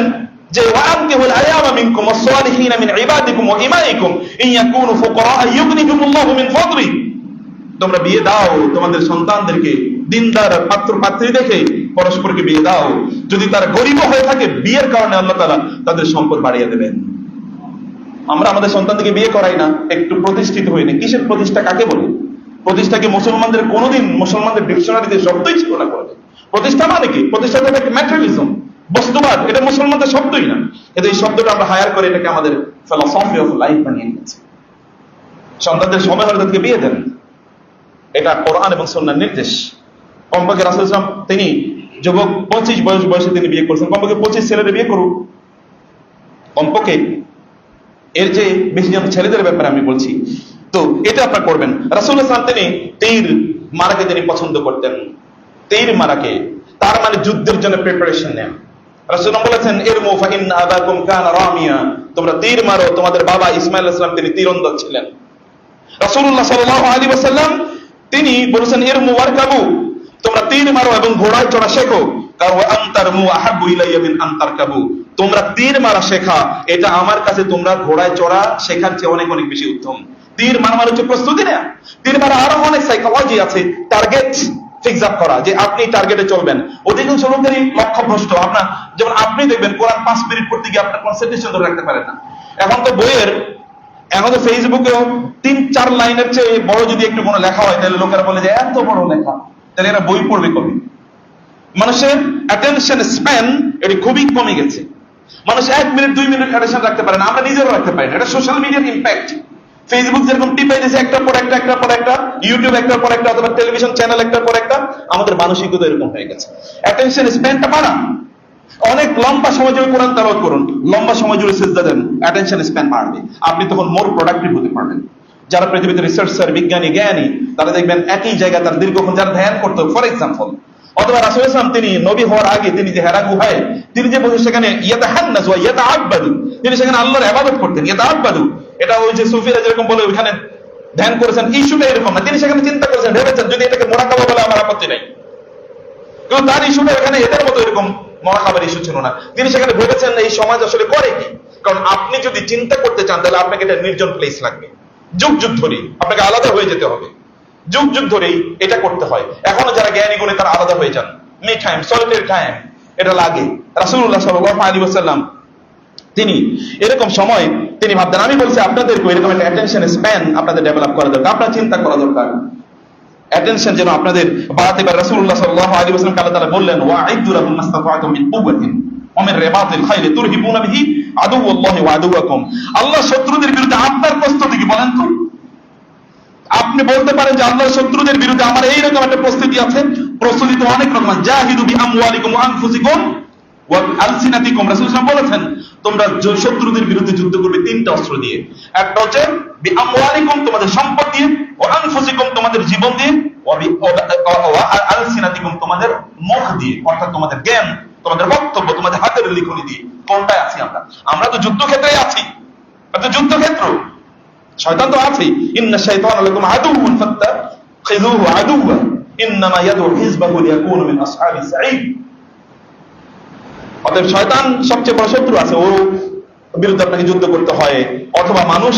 যে ওয়া'আনকিহুল আয়ামা মিনকুম ওয়াস-সালিহিনা মিন ইবাদিকুম ওয়া ইমাইকুম ইন ইয়াকুনু ফুকারা ইউগনিহুমুল্লাহু মিন ফাদলি। তোমরা বিয়ে দাও তোমাদের সন্তানদেরকে দিনদার পাত্র পাত্রী দেখে পরস্পরকে বিয়ে দাও। যদি তারা গরিব হয়ে থাকে বিয়ের কারণে আল্লাহ তাআলা তাদের সম্পদ বাড়িয়ে দেবেন। আমরা আমাদের সন্তানদেরকে বিয়ে করাই না, একটু প্রতিষ্ঠিত হই না। কিসের প্রতিষ্ঠা কাকে বলে? প্রতিষ্ঠাকে মুসলমানদের কোনোদিন মুসলমানদের ডিকশনারিতে শব্দই ছিল না। করে প্রতিষ্ঠা মানে কি? প্রতিষ্ঠা মানে একটা ম্যাটেরিয়ালিজম, বস্তুবাদ। এটা মুসলমানদের শব্দই না, কিন্তু এই শব্দটা আমরা হায়ার করে এটাকে আমাদের ফিলসফি অফ লাইফ বানিয়ে নিয়েছি। সন্তানদের সময় হলে তাদেরকে বিয়ে দেন, এটা কোরআন এবং সুন্নাহর নির্দেশ। কমপক্ষে রাসূল সাল্লাল্লাহু আলাইহি ওয়াসাল্লাম তিনি যুবক 25 বয়সে তিনি বিয়ে করেছেন। কমপক্ষে 25 ছেলেদের বিয়ে করুন কমপক্ষে। এর যে বেশি জন ছেলেদের ব্যাপারে আমি বলছি, তো এটা আপনারা করবেন। রাসূলুল্লাহ সাল্লাল্লাহু আলাইহি ওয়াসাল্লাম তিনি তীর মারাকে তিনি পছন্দ করতেন। তীর মারাকে তার মানে যুদ্ধের জন্য প্রিপারেশন নেন। রাসূলুল্লাহ বলেছেন ইরমু ফা ইন্না আবাকুম কানা রামিয়া, তোমরা তীর মারো, তোমাদের বাবা ইসমাঈল আলাইহিস সালাম তিনি তীরন্দাজ ছিলেন। রাসূলুল্লাহ সাল্লাল্লাহু আলাইহি ওয়াসাল্লাম তিনি বলেছেন ইরমু ওয়ারকাবু, তোমরা তীর মারো এবং ঘোড়ায় চড়া শেখো। কারণ আনতারমু আহাব্বু ইলাইয়া মিন আনতারকাবু, তোমরা তীর মারা শেখা এটা আমার কাছে তোমরা ঘোড়ায় চড়া শেখার চেয়ে অনেক অনেক বেশি উত্তম। তীর মারার হচ্ছে প্রস্তুতি নেয়া। তীর মারা আরো অনেক সাইকোলজি আছে, টার্গেট ফিক্স আপ করা, যে আপনি টার্গেটে চলবেন। অধিকাংশ লোকেরই লক্ষ্যভ্রষ্ট। আপনার যেমন আপনি দেখবেন কোরআন 5 মিনিট পড়তে গিয়ে আপনার কনসেন্ট্রেশন ধরে রাখতে পারেন না। এখন তো বইয়ের, এখন তো ফেসবুকেও 3-4 লাইনের চেয়ে বড় যদি একটু কোনো লেখা হয় তাহলে লোকেরা বলে যে এত বড় লেখা, তাহলে এরা বই পড়বে কবে? মানুষের অ্যাটেনশন স্প্যান এটি খুবই কমে গেছে। মানুষ 1 মিনিট 2 মিনিট অ্যাটেনশন রাখতে পারে না, আমরা নিজেরও রাখতে পারি না। এটা সোশ্যাল মিডিয়ার ইম্প্যাক্ট। ফেসবুক যেরকম টিপাই দিয়েছে একটার পর একটা, একটার পর একটা, ইউটিউব একটার পর একটা, অথবা টেলিভিশন চ্যানেল একটার পর একটা, আমাদের মানসিকতা এরকম হয়ে গেছে। অ্যাটেনশন স্প্যানটা বাড়ান। অনেক লম্বা সময় জুড়ে কোরআন তেলাওয়াত করুন, লম্বা সময় জুড়ে সিজদা দেন, অ্যাটেনশন স্প্যান বাড়বে। আপনি তখন মোর প্রোডাক্টিভ হতে পারবেন। যারা পৃথিবীতে রিসার্চার, বিজ্ঞানী, জ্ঞানী, তারা দেখবেন একই জায়গায় তারা দীর্ঘক্ষণ যারা ধ্যান করতো, ফর এক্সাম্পল, অথবা রাসূলুল্লাহ সাল্লাল্লাহু আলাইহি ওয়াসাল্লাম তিনি নবী হওয়ার আগে তিনি যে হেরা গুহায় তিনি যে বসে সেখানে ইয়াতাহান্নাস ওয়া ইয়াতাআব্বাদু, তিনি সেখানে আল্লাহর ইবাদত করতেন। ইয়াতাআব্বাদু এটা ওই যে সুফিরা যেরকম বলে ওখানে ধ্যান করেছেন, ইস্যুটা এরকম না। তিনি সেখানে চিন্তা করেছেন, ভেবেছেন যদি এটাকে মুরাকাবা বলে আমার আপত্তি নাই, কিন্তু তার ইস্যুটা এখানে এদের মতো এরকম মুরাকাবার ইস্যু ছিল না। তিনি সেখানে ভেবেছেন এই সমাজ আসলে করে কি। কারণ আপনি যদি চিন্তা করতে চান তাহলে আপনাকে এটা নির্জন প্লেস লাগবে, যুগ যুগ ধরে আপনাকে আলাদা হয়ে যেতে হবে, যুগ যুগ ধরেই এটা করতে হয়। এখনো যারা জ্ঞানী গুণী তারা আলাদা হয়ে যান, মি টাইম, সলিটারি টাইম এটা লাগে। রাসূলুল্লাহ সাল্লাল্লাহু আলাইহি ওয়াসাল্লাম তিনি এরকম সময় তিনি ভাবতেন। আমি বলছি আপনাদেরকে এরকম একটা অ্যাটেনশন স্প্যান আপনাদের ডেভেলপ করা দরকার, আপনার চিন্তা করা দরকার। অ্যাটেনশন যেন আপনাদের বাড়াতে পারে। রাসূলুল্লাহ সাল্লাল্লাহু আলাইহি ওয়াসাল্লাম আল্লাহ তাআলা বললেন ওয়া'iদ্দু লাহুম মাসতাতা'তুম মিন কুওয়াতিন ওয়া মিন রিবাতিল খাইল তুরহিবুনা বিহি আদুওয়াল্লাহি ওয়া আদুওয়াকুম। আল্লাহ শত্রুদের বিরুদ্ধে আপনার প্রস্তুতি কি বলেন তো? আপনি বলতে পারেন যে আল্লাহর শত্রুদের বিরুদ্ধে আমার এইরকম একটা প্রস্তুতি আছে। প্রস্তুতি তো অনেক রকম। জাহিদু বিআমওয়ালিকুম ওয়া আনফুসিকুম ওয়া আলসিনাতিকুম। রাসূল সাল্লাল্লাহু আলাইহি ওয়াসাল্লাম বলেছেন তোমরা শত্রুদের বিরুদ্ধে যুদ্ধ করবে 3টা অস্ত্র দিয়ে। একটা হচ্ছে বিআমওয়ালিকুম তোমাদের সম্পদ দিয়ে, ওয়া আনফুসিকুম তোমাদের জীবন দিয়ে, ওয়া আলসিনাতিকুম তোমাদের মুখ দিয়ে, অর্থাৎ তোমাদের জ্ঞান, তোমাদের বক্তব্য, তোমাদের হাতের লিখনি দিয়ে। কোনটায় আছি আমরা? আমরা তো যুদ্ধক্ষেত্রেই আছি। এটা যুদ্ধক্ষেত্র। শয়তান তো আছেই। ইন্না শাইতানা লাকুম আদুউন ফাত্তাখিযুহু আদুওয়া ইন্নামা ইয়াদউ হিজবাহু লিয়াকুনু মিন আসহাবিস সাঈদ। অতএব শয়তান সবচেয়ে বড় শত্রু আছে, ওর বিরুদ্ধে আপনাকে যুদ্ধ করতে হয়। অথবা মানুষ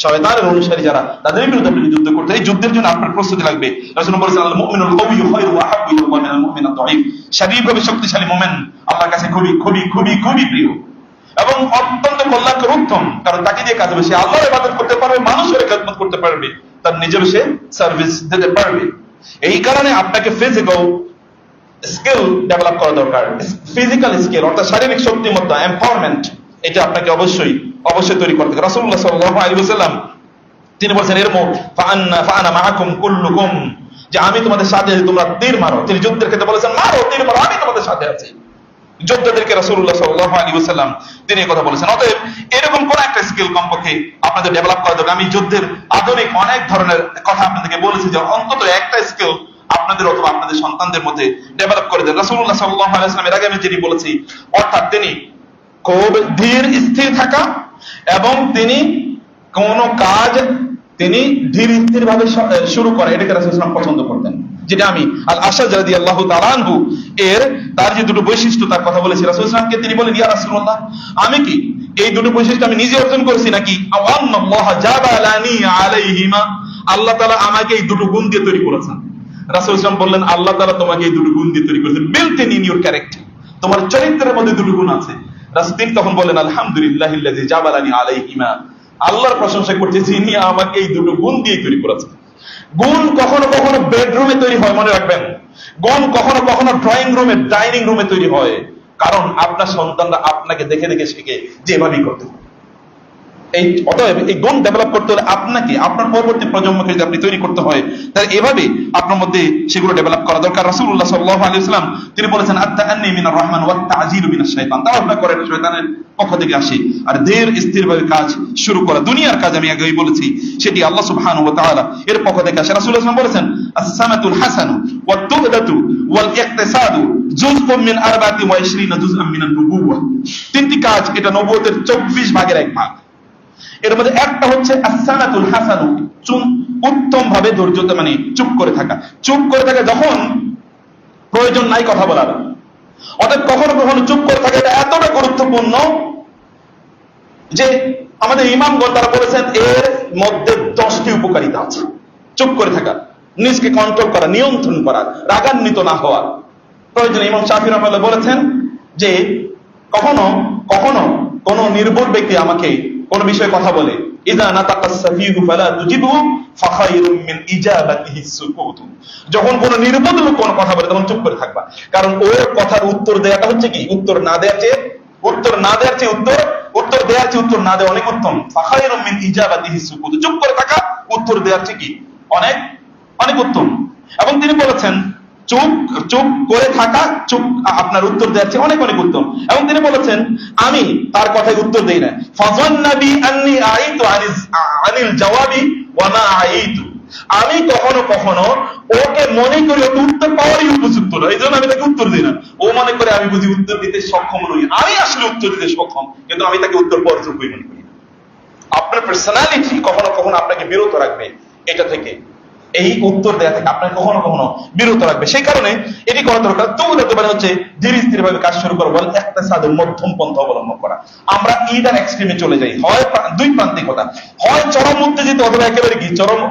শয়তানের অনুসারী যারা, তাদের বিরুদ্ধে আপনাকে যুদ্ধ করতে হয়। এই যুদ্ধের জন্য আপনার প্রস্তুতি লাগবে। রাসূলুল্লাহ বলেছেন আল মুমিনুল কাওয়্যু খায়রু ওয়া আহাব্বু ইলাল্লাহি মিনাল মুমিনিদ দাঈফ। শারীরিকভাবে শক্তিশালী মুমিন আল্লাহর কাছে খুবই খুবই খুবই খুবই প্রিয় এবং অত্যন্ত কল্যাণকর, উত্তম। কারণ তাকে দিয়ে কাজ হবে, সে আল্লাহর ইবাদত করতে পারবে, মানুষের খেদমত করতে পারবে, তার নিজের সে সার্ভিস দিতে পারবে। এই কারণে আপনাকে ফিজিক্যাল স্কিল ডেভেলপ করা দরকার। ফিজিক্যাল স্কিল অর্থাৎ শারীরিক শক্তিমত্তা, এম্পাওয়ারমেন্ট, এটা আপনাকে অবশ্যই অবশ্যই তৈরি করতে হবে। রাসূলুল্লাহ সাল্লাল্লাহু আলাইহি ওয়াসাল্লাম তিনি বলেছেন এরমু ফাআনা মাআকুম কুল্লুকুম, যে আমি তোমাদের সাথে আছি, তোমরা তীর মারো। তিনি যুদ্ধের ক্ষেত্রে বলেছেন মারো, তীর মারো, আমি তোমাদের সাথে আছি। যোদ্ধাদেরকে রাসূলুল্লাহ সাল্লাল্লাহু আলাইহি ওয়াসাল্লাম তিনি এই কথা বলেছেন। অতএব এরকম কোন একটা স্কিল কমপক্ষে আপনাদের ডেভেলপ করা দরকার। আমি যুদ্ধের আধুনিক অনেক ধরনের কথা আপনাদেরকে বলেছি, যে অন্তত একটা স্কিল আপনাদের অথবা আপনাদের সন্তানদের মধ্যে ডেভেলপ করে দেন। রাসূলুল্লাহ সাল্লাল্লাহু আলাইহি ওয়াসাল্লাম এর আগে আমি যেটি বলেছি, অর্থাৎ তিনি খুব ধীর স্থির থাকা এবং তিনি কোন কাজ তিনি ধীর স্থির ভাবে শুরু করে, এটাকে রাসূলুল্লাহ সাল্লাল্লাহু আলাইহি ওয়াসাল্লাম পছন্দ করতেন। যেটা আমি আল আশআজ রাদিয়াল্লাহু তাআলা আনহু এর তার যে দুটো বৈশিষ্ট্য তার কথা বলেছি, রাসূলুল্লাহ সাল্লাল্লাহু আলাইহি ওয়াসাল্লামকে তিনি বলেন, ইয়া রাসূলুল্লাহ, আমি কি এই দুটো বৈশিষ্ট্য আমি নিজে অর্জন করেছি নাকি আল্লাহ জাবালানি আলাইহিমা, আল্লাহ তাআলা আমাকে এই দুটো গুণ দিয়ে তৈরি করেছেন। রাসূলুল্লাহ সাল্লাল্লাহু আলাইহি ওয়াসাল্লাম বললেন, আল্লাহ তাআলা তোমাকে এই দুটো গুণ দিয়ে তৈরি করেছেন, বিল্ট ইন ইওর ক্যারেক্টার, তোমার চরিত্রের মধ্যে দুটো গুণ আছে। রাসূল তিনি তখন বললেন, আলহামদুলিল্লাহিল্লাযী জাবালানি আলাইহিমা, আল্লাহর প্রশংসা করছি যিনি আমাকে এই দুটো গুণ দিয়ে তৈরি করেছেন। গুণ কখনো কখনো বেডরুমে তৈরি হয়, মনে রাখবেন। গুণ কখনো কখনো ড্রয়িং রুমে, ডাইনিং রুমে তৈরি হয়, কারণ আপনার সন্তানরা আপনাকে দেখে দেখে শিখে যে এভাবেই করতে হবে। অতএব এই গুণ ডেভেলপ করতে হলে আপনাকে আপনার পরবর্তী প্রজন্মকে যদি আপনি তৈরি করতে হয়, তাহলে এভাবে আপনার মধ্যে সেগুলো ডেভেলপ করা দরকার। রাসূলুল্লাহ সাল্লাল্লাহু আলাইহি ওয়াসাল্লাম তিনি বলেছেন, আত-তাআন্নী মিনার রহমান ওয়াত তা'জিলু মিনাশ শাইতান, তাওয়াক্কুল করে শয়তানের পক্ষ থেকে আসে। আর ধীর স্থিরভাবে কাজ শুরু করা, দুনিয়ার কাজ আমি আগেই বলেছি, সেটি আল্লাহ সুবহানাহু ওয়া তাআলা এর পক্ষ থেকে আসে। রাসূলুল্লাহ সাল্লাল্লাহু আলাইহি ওয়াসাল্লাম বলেছেন, আস-সামাতুল হাসানু ওয়াত তু'দাতু ওয়াল ইকতিসাদু জুজউম মিন 24 জুজআম মিনান নুবুওয়াহ। তিনটি কাজ, এটা নবুয়তের 24 ভাগের এক ভাগ। এর মধ্যে একটা হচ্ছে আস-সামাতুল হাসানু, উত্তম ভাবে ধৈর্যতে, মানে চুপ করে থাকা। চুপ করে থাকা যখন প্রয়োজন নাই কথা বলার, অর্থাৎ কখনো কখনো চুপ করে থাকা এটা এতটা গুরুত্বপূর্ণ যে আমাদের ইমামগণ তারা বলেছেন এর মধ্যে 10টি উপকারিতা আছে। চুপ করে থাকা, নিজকে কন্ট্রোল করা, নিয়ন্ত্রণ করা, রাগান্বিত না হওয়া প্রয়োজন। ইমাম শাফিঈ রাহমাতুল্লাহ বলেছেন যে কখনো কখনো কোন নির্ভুল ব্যক্তি আমাকে কোন বিষয়ে কথা বলে, ইযা নাতাকাস সাফীহু ফালা তুজিবহু ফাখায়রুম মিন ইজাবাতিহি সুকুত, যখন কোন নির্বোধ লোক কোন কথা বলে তখন চুপ করে থাকবা, কারণ ওর কথার উত্তর দেওয়াটা হচ্ছে কি, উত্তর না দেওয়ার চেয়ে উত্তর না দেওয়ার চেয়ে উত্তর দেওয়ার চেয়ে উত্তর না দেওয়া অনেক উত্তম। ফাখায়রুম মিন ইজাবাতিহি সুকুত, চুপ করে থাকা উত্তর দেওয়ার চেয়ে কি অনেক অনেক উত্তম। এবং তিনি বলেছেন চুপ করে থাকা চুপ আপনার উত্তর দেওয়ার চেয়ে অনেক অনেক উত্তম। এবং তিনি বলেছেন আমি তার কথায় উত্তর দেই না, ফাযান্নাবি আন্নী আইতু আনিল জাওয়াবি ওয়া মা আইতু, আমি কখনো কখনো ওকে মনে করি ওকে উত্তর পাওয়ারই উপযুক্ত না, এই জন্য আমি তাকে উত্তর দিই না। ও মনে করে আমি বুঝি উত্তর দিতে সক্ষম নই, আমি আসলে উত্তর দিতে সক্ষম, কিন্তু আমি তাকে উত্তর পাওয়ার যোগ্যই মনে করি না। আপনার পার্সোনালিটি কখনো কখনো আপনাকে বিরত রাখবে এটা থেকে, এই উত্তর দেওয়া থেকে আপনার কখনো কখনো বিরত রাখবে। সেই কারণে এটি করা দরকার। তো মানে হচ্ছে ধীরে স্থির ভাবে কাজ শুরু করা, বল একটা সাধু মধ্যম পন্থা অবলম্বন করা। আমরা ইদার এক্সট্রিমে চলে যাই, হয় দুই প্রান্তিকতা, হয় চরম উত্তেজিত অথবা একেবারে কি চরম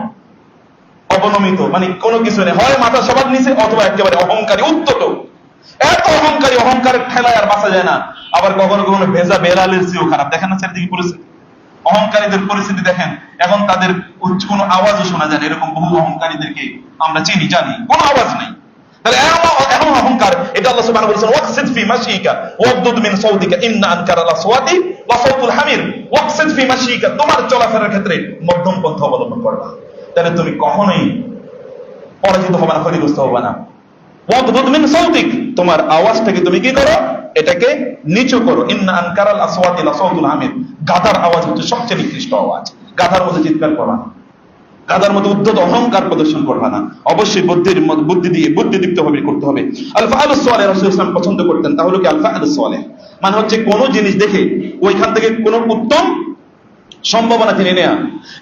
অবনমিত, মানে কোনো কিছু নেই, হয় মাথা সবার নিচে অথবা একেবারে অহংকারী উত্তত। এত অহংকারী, অহংকারের ঠেলায় আর বাঁচা যায় না। আবার কখনো কখনো ভেজা বেড়ালের চেয়েও খারাপ, দেখেন না চারিদিকে পরিস্থিতি, অহংকারীদের পরিস্থিতি দেখেন, এখন তাদের কোনো আওয়াজও শোনা যায় না। এরকম বহু অহংকারীদেরকে আমরা চিনি, জানি, কোনো আওয়াজ নেই। তাহলে এমন অহংকার, এটা আল্লাহ সুবহানাহু ওয়া তাআলা বলেছেন, ওয়াকসিদ ফি মাশিকা ওয়াগদুদ মিন সাওতিকা ইন্না আনকারাল আসওয়াতি ওয়া সাওতুল হামির। ওয়াকসিদ ফি মাশিকা, তোমার চলাফেরার ক্ষেত্রে মধ্যম পন্থা অবলম্বন করবা, তাহলে তুমি কখনোই পরাজিত হবে না, ক্ষতিগ্রস্ত হবে না। ওয়াগদুদ মিন সাওতিক, তোমার আওয়াজটাকে তুমি কি করো, এটাকে নিচু করো। ইন্না আনকারাল আসওয়াতি লা সাওতুল হামির, গাধার আওয়াজ হচ্ছে সবচেয়ে নিকৃষ্ট আওয়াজ। গাধার মধ্যে চিৎকার করবা না, গাধার মধ্যে উদ্ধত অহংকার প্রদর্শন করবা না, অবশ্যই বুদ্ধিদীপ্ত ভাবে করতে হবে। আল ফাআলুস সালেহ রাসূলুল্লাহ সাল্লাল্লাহু আলাইহি ওয়াসাল্লাম পছন্দ করতেন, তাহলে কি আল ফাআলুস সালেহ মানে হচ্ছে কোন জিনিস দেখে ওইখান থেকে কোন উত্তম সম্ভাবনা তিনি নেয়া।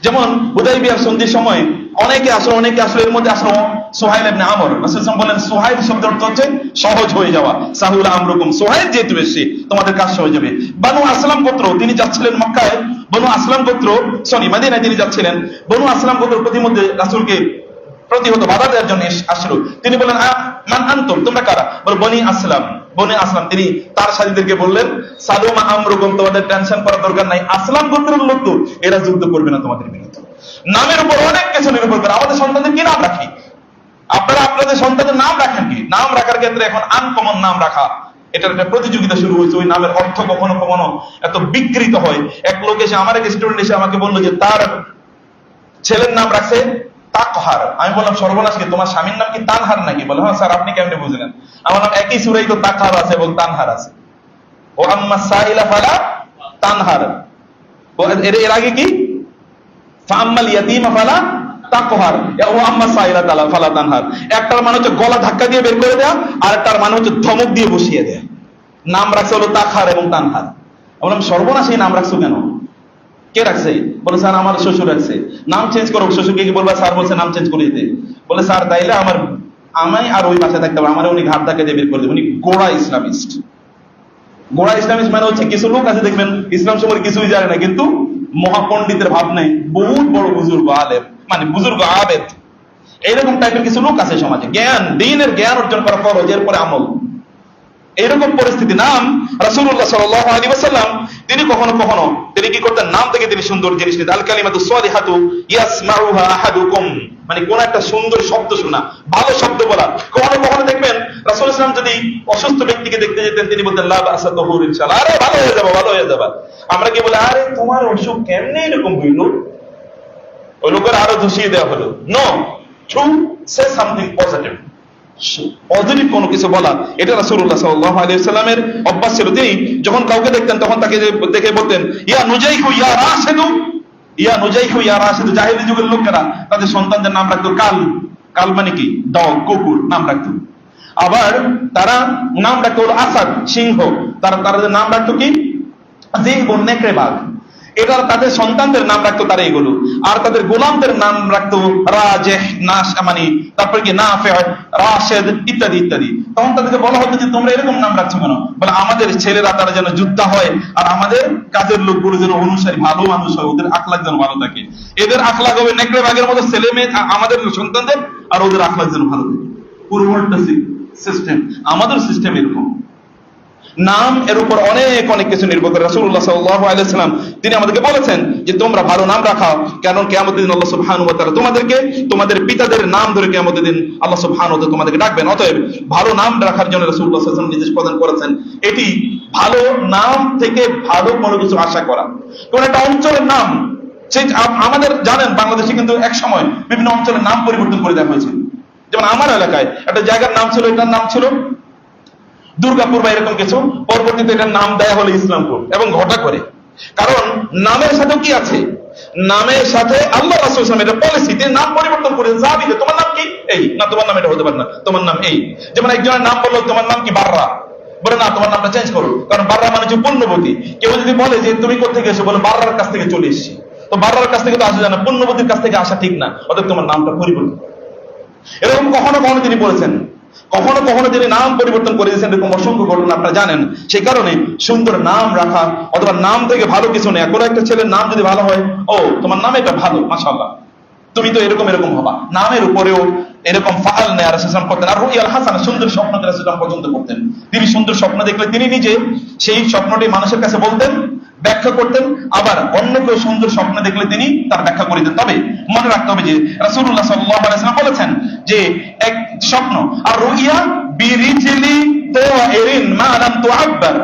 যেমন হুদাইবিয়ার সন্ধির সময় অনেকে আসলে এর মধ্যে আসলো সুহাইল ইবনে আমর। রাসূলুল্লাহ সাল্লাল্লাহু আলাইহি ওয়াসাল্লাম বলেন, সুহাইল শব্দের অর্থ হচ্ছে সহজ হয়ে যাওয়া, সাহুলা আমরুকুম, সুহাইল যেহেতু এসেছে তোমাদের কাজ সহজ হবে। বনু আসলাম গোত্র, তিনি যাচ্ছিলেন মক্কায়, বনু আসলাম গোত্র মদিনায় তিনি যাচ্ছিলেন, বনু আসলাম গোত্র প্রতিমধ্যে রাসূলকে প্রতিহত বাধা দেওয়ার জন্য আসলো। তিনি বললেন, মান আনতুম, তোমরা কারা? বল বনি আসলাম, বনি আসলাম। তিনি তার সাথীদেরকে বললেন, সালুমা আমরুকুম, তোমাদের টেনশন করার দরকার নাই, আসলাম গোত্রের লোক তো, এরা যুদ্ধ করবে না তোমাদের বিরুদ্ধে। নামের উপর অনেক কিছু নির্ভর করে। আমাদের সন্তানদের কি নাম রাখি? আপনারা আপনাদের সন্তানের নাম রাখেন কি? নাম রাখার ক্ষেত্রে এখন আনকমন নাম রাখা, এটার একটা প্রতিযোগিতা শুরু হয়েছে। ওই নামের অর্থ কখনো কখনো এত বিকৃত হয়। এক লোক এসে, আমার এক স্টুডেন্ট এসে আমাকে বললো যে তার ছেলের নাম রাখছে তাকহার। আমি বললাম সর্বনাশ, কি তোমার স্বামীর নাম কি তানহার নাকি? বলে হ্যাঁ স্যার, আপনি কেমনে বুঝলেন? আমার নাম একই সূরায় তো তাকহার আছে এবং তানহার আছে। ও আম্মা সাইলা ফালা তানহার। এর আগে কি? ফাম্মাল ইয়াতীমা ফালা তাকহার, ও আম্মা সাইলা ফালা তানহার। একটার মানে হচ্ছে গলা ধাক্কা দিয়ে বের করে দেয়া, আর একটার মানে হচ্ছে ধমক দিয়ে বসিয়ে দেয়া। নাম রাখছে হলো তাকহার এবং তানহার। বললাম সর্বনাশ, এই নাম রাখছো কেন? কে রাখছে? বলে স্যার আমার শ্বশুর রাখছে। নাম চেঞ্জ করো। শ্বশুরকে কি বলবা? স্যার বলছে নাম চেঞ্জ করে দিতে। বলে স্যার তাইলে আমি আর ওই বাসায় থাকতে হবে, আমার উনি ঘাট ধাক্কা দিয়ে বের করে দেবেন। উনি গোড়া ইসলামিস্ট। গোড়া ইসলামিস্ট মানে হচ্ছে কিছু লোক আছে দেখবেন ইসলাম সম্পর্কে কিছুই জানে না, কিন্তু মহাপণ্ডিতের ভাব নেই, বহুত বড় বুজুর্গ আলেম, মানে বুজুর্গ আবেদ, এইরকম টাইপের কিছু লোক আছে সমাজে। জ্ঞান, দিনের জ্ঞান অর্জন করা ফরজ, এরপরে আমল। এরকম পরিস্থিতি। নাম রাসূলুল্লাহ সাল্লাল্লাহু আলাইহি ওয়াসাল্লাম তিনি কখনো কখনো তিনি কি করতেন? নাম থেকে তিনি সুন্দর জিনিস নিতেন। আল কালিমাতু সালিহাতু ইয়াসমাউহা আহাদুকুম, মানে কোন একটা সুন্দর শব্দ শোনা, ভালো শব্দ বলা। কখনো কখনো দেখবেন রাসূল সাল্লাল্লাহু আলাইহি ওয়াসাল্লাম যদি অসুস্থ ব্যক্তিকে দেখতে যেতেন, তিনি বলতেন লা বাসা তাহুর ইনশাআল্লাহ, আরে ভালো হয়ে যাবে, ভালো হয়ে যাবে। আমরা কি বলি, আরে তোমার অসুখ কেমনে এরকম হইল? ওই লোকের আরো দোষিয়ে দেওয়া হলো। No, true, say something positive, positive কোনো কিছু বলা, এটা রাসূলুল্লাহ সাল্লাল্লাহু আলাইহি ওয়াসাল্লামের অভ্যাস ছিল। তিনি যখন কাউকে দেখতেন তখন তাকে দেখে বলতেন ইয়া নুজাইহু ইয়া রাশিদু, ইয়া নুজাইহু ইয়া রাশিদু। জাহেলি যুগের লোকেরা তাদের সন্তানদের নাম রাখতো কাল। কাল মানে কি? ডগ, কুকুর নাম রাখতো। আবার তারা নাম রাখতো হলো আসাদ, সিংহ। তারা নাম রাখতো কি? জিহ্ব, নেকড়ে, বাঘ। এটা তাদের সন্তানদের নাম রাখতো তারা এগুলো। আর তাদের গোলামদের নাম রাখতো রাজেহ, নাশমানি, তারপর কি নাফে, রাশেদ ইত্যাদি ইত্যাদি। তখন তাদেরকে বলা হতো যে তোমরা এরকম নাম রাখছো কেন? বলে আমাদের ছেলেরা তারা যেন যোদ্ধা হয়, আর আমাদের কাজের লোকগুলো যেন অনুসারী, ভালো মানুষ হয়, ওদের আখলাক যেন ভালো থাকে। এদের আখলাক হবে নেকড়ে বাঘের মতো ছেলে মেয়ে, আমাদের সন্তানদের, আর ওদের আখলাক যেন ভালো থাকে। পুরোটা সিস্টেম, আমাদের সিস্টেম এরকম। নাম এর উপর অনেক অনেক কিছু নির্ভর করে। রাসূলুল্লাহ সাল্লাল্লাহু আলাইহি ওয়াসাল্লাম তিনি আমাদেরকে বলেছেন যে তোমরা ভালো নাম রাখাও, কারণ কিয়ামতের দিন আল্লাহ সুবহানাহু ওয়া তাআলা তোমাদেরকে তোমাদের পিতাদের নাম ধরে কিয়ামতের দিন আল্লাহ সুবহানাহু ওয়া তাআলা তোমাদেরকে ডাকবেন। অতএব ভালো নাম রাখার জন্য রাসূলুল্লাহ সাল্লাল্লাহু আলাইহি ওয়াসাল্লাম নির্দেশ প্রদান করেছেন। এটি ভালো নাম থেকে ভালো কোনো কিছু আশা করা। কোন একটা অঞ্চলের নাম, সেই আমাদের জানেন বাংলাদেশে কিন্তু এক সময় বিভিন্ন অঞ্চলের নাম পরিবর্তন করে দেওয়া হয়েছিল। যেমন আমার এলাকায় একটা জায়গার নাম ছিল, এটার নাম ছিল দুর্গাপুর বা এরকম কিছু, পরবর্তীতে এটার নাম দেয়া হলো ইসলামপুর। এবং ঘটা করে, কারণ নামের সাথে কি আছে? নামের সাথে আল্লাহ রাসূল সাল্লাল্লাহু আলাইহি ওয়াসাল্লাম এটা পলিসি, তিনি নাম পরিবর্তন করে সাহাবীকে, তোমার নাম কি? এই না, তোমার নাম এটা হতে পারে না, তোমার নাম এই। যেমন একজনের নাম বললো তোমার নাম কি? বাররা। বলে না, তোমার নামটা চেঞ্জ করো, কারণ বাররা মানে হচ্ছে পুণ্যবতী। কেউ যদি বলে যে তুমি কোথেকে এসো, বলে বাররার কাছ থেকে চলে এসেছি। তো বাররার কাছ থেকে তো আসা যায় না, পুণ্যবতীর কাছ থেকে আসা ঠিক না, অতএব তোমার নামটা পরিবর্তন করো। এরকম কখনো কখনো তিনি বলেছেন, কখনো কখনো তিনি নাম পরিবর্তন করে দিয়েছেন। এরকম অসংখ্য ঘটনা আপনারা জানেন। সেই কারণে সুন্দর নাম রাখা, অথবা নাম থেকে ভালো কিছু নেই। কোনো একটা ছেলের নাম যদি ভালো হয়, ও তোমার নাম এটা ভালো, মাশাআল্লাহ, তুমি তো এরকম এরকম হবা। নামের উপরেও এরকম ফাল নেয় রাসূল করতেন। আর রুইয়াল হাসানা, সুন্দর স্বপ্ন রাসূল পছন্দ করতেন। তিনি সুন্দর স্বপ্ন দেখলে তিনি নিজে সেই স্বপ্নটি মানুষের কাছে বলতেন, ব্যাখ্যা করতেন। আবার অন্য কেউ সুন্দর স্বপ্ন দেখলে তিনি তার ব্যাখ্যা করে দিতেন। তবে মনে রাখতে হবে যে রাসূলুল্লাহ সাল্লাল্লাহু আলাইহি ওয়াসাল্লাম বলেছেন যে এক স্বপ্ন, আর রুইয়া বিরিজলি তাইরিন মা লাম তুআব্বার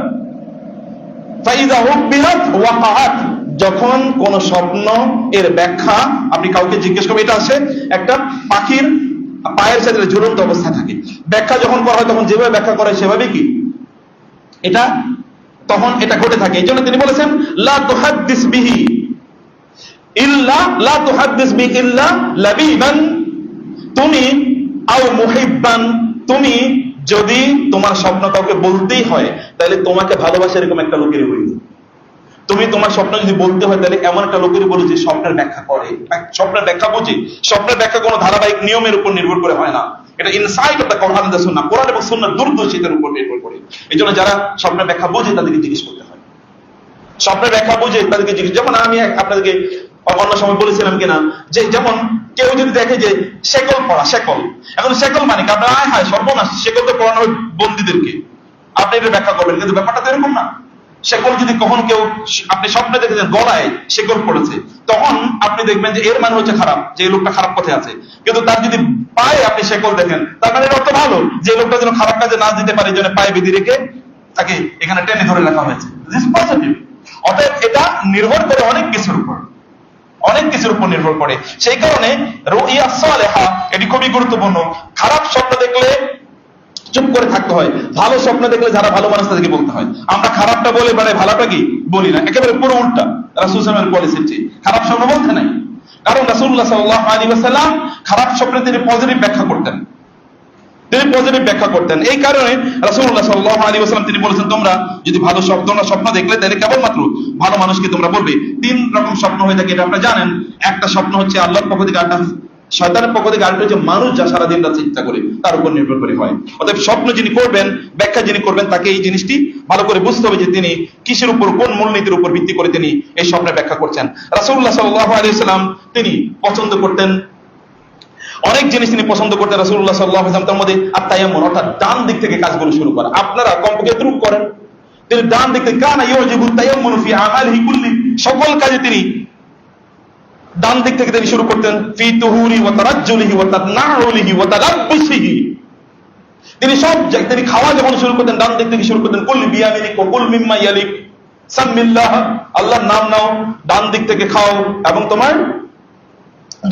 ফাইযা হুবিরাত ওয়াকাআত। যখন কোন স্বপ্ন এর ব্যাখ্যা আপনি কাউকে জিজ্ঞেস করবেন, এটা আসে একটা পাখির পায়ের সাথে ঝুলন্ত অবস্থায় থাকে, ব্যাখ্যা যখন করা হয় তখন যেভাবে ব্যাখ্যা করে সেভাবে কি এটা তখন এটা ঘটে থাকে। এই জন্য তিনি বলেছেন লা তুহাদ্দিস বিহি ইল্লা লা তুহাদ্দিস বিহি ইল্লা লাবিবান, তুমি আও মুহিব্বান, তুমি যদি তোমার স্বপ্ন কাউকে বলতেই হয় তাহলে তোমাকে ভালোবাসে এরকম একটা লোকেরই বলি। তুমি তোমার স্বপ্ন যদি বলতে হয় তাহলে এমন একটা লোকেরই বলো যে স্বপ্নের ব্যাখ্যা করে, স্বপ্নের ব্যাখ্যা বোঝে। স্বপ্নের ব্যাখ্যা কোনো ধারাবাহিক নিয়মের উপর নির্ভর করে হয় না, এটা inside of the Quran and sunnah, Quran এবং সুন্নাহর দূরদর্শিতার উপর নির্ভর করে। এই জন্য যারা স্বপ্নের ব্যাখ্যা বোঝে তাদেরকে জিজ্ঞেস করতে হয়। স্বপ্নের ব্যাখ্যা বোঝে তাদেরকে জিজ্ঞেস, যেমন আমি আপনাদেরকে অন্য সময় বলেছিলাম কিনা যে যেমন কেউ যদি দেখে যে শেকল পড়া, শেকল, এখন শেকল মানে কি আপনার আয় হায় সর্বনাশ, শেকল তো পড়ানো হয় বন্দীদেরকে, আপনি এটা ব্যাখ্যা করবেন, কিন্তু ব্যাপারটা তো এরকম না। শেকল যদি কখনো কেউ, আপনি স্বপ্নে দেখেছেন গলায় শেকল পড়েছে, তখন আপনি দেখবেন যে এর মানে হচ্ছে খারাপ, যে লোকটা খারাপ পথে আছে। কিন্তু তার যদি পায়ে আপনি শেকল দেখেন, তার মানে এর অর্থ ভালো, যে লোকটা যেন খারাপ কাজে না যেতে পারে, যেন পায়ে বেঁধে রেখে তাকে এখানে টেনে ধরে রাখা হয়েছে। This positive. অতএব এটা নির্ভর করে অনেক কিছুর উপর, অনেক কিছুর উপর নির্ভর করে। সেই কারণে রুইয়া সালেহা এটি খুবই গুরুত্বপূর্ণ। খারাপ স্বপ্ন দেখলে চুপ করে থাকতে হয়, ভালো স্বপ্ন দেখলে যারা ভালো মানুষ তাদেরকে বলতে হয়। আমরা খারাপটা বলে মানে ভালোটা কি বলি না, একেবারে পুরো উল্টা রাসূল সাল্লাল্লাহু আলাইহি ওয়াসাল্লামের পলিসি। খারাপ স্বপ্ন বলতে নাই, কারণ রাসূলুল্লাহ সাল্লাল্লাহু আলাইহি ওয়াসাল্লাম খারাপ স্বপ্নে তিনি পজিটিভ ব্যাখ্যা করতেন, তিনি পজিটিভ ব্যাখ্যা করতেন। এই কারণে রাসূলুল্লাহ সাল্লাল্লাহু আলাইহি ওয়াসাল্লাম তিনি বলেছেন, তোমরা যদি ভালো স্বপ্ন দেখলে তাহলে কেবলমাত্র ভালো মানুষকে তোমরা বলবে। তিন রকম স্বপ্ন হয়ে থাকে, এটা আপনারা জানেন। একটা স্বপ্ন হচ্ছে আল্লাহর পক্ষ থেকে, আরেকটা শয়তানের পক্ষ থেকে, আরেকটা হচ্ছে মানুষ যা সারাদিন রাত চিন্তা করে তার উপর নির্ভর করে হয়। অতএব স্বপ্ন যিনি করবেন, ব্যাখ্যা যিনি করবেন, তাকে এই জিনিসটি ভালো করে বুঝতে হবে যে তিনি কিসের উপর, কোন মূলনীতির উপর ভিত্তি করে তিনি এই স্বপ্নের ব্যাখ্যা করছেন। রাসূলুল্লাহ সাল্লাল্লাহু আলাইহি ওয়াসাল্লাম তিনি পছন্দ করতেন, অনেক জিনিস তিনি পছন্দ করতেন রাসূলুল্লাহ সাল্লাল্লাহু আলাইহি ওয়াসাল্লাম, তার মধ্যে আত-তায়াম্মুন, অর্থাৎ ডান দিক থেকে কাজগুলো শুরু করা। আপনারা কমপক্ষে দ্রুত করেন, তিনি ডান দিক থেকে, কানা ইউজিবু তায়াম্মুন ফি আমালিহি কুল্লি, সকল কাজে তিনি ডান দিক থেকে তিনি শুরু করতেন। ফি তুহুরি ওয়া তারাজ্জুলিহি ওয়া তানাউলিহি ওয়া তালাব্বুসিহি, তিনি সব জায়গায়, তিনি খাওয়া যখন শুরু করতেন ডান দিক থেকে শুরু করতেন। কুল বিয়ামিনিক ওয়া কুল মিম্মা ইয়ালিক, সামিল্লাহ, আল্লাহর নাম নাও, ডান দিক থেকে খাও এবং তোমার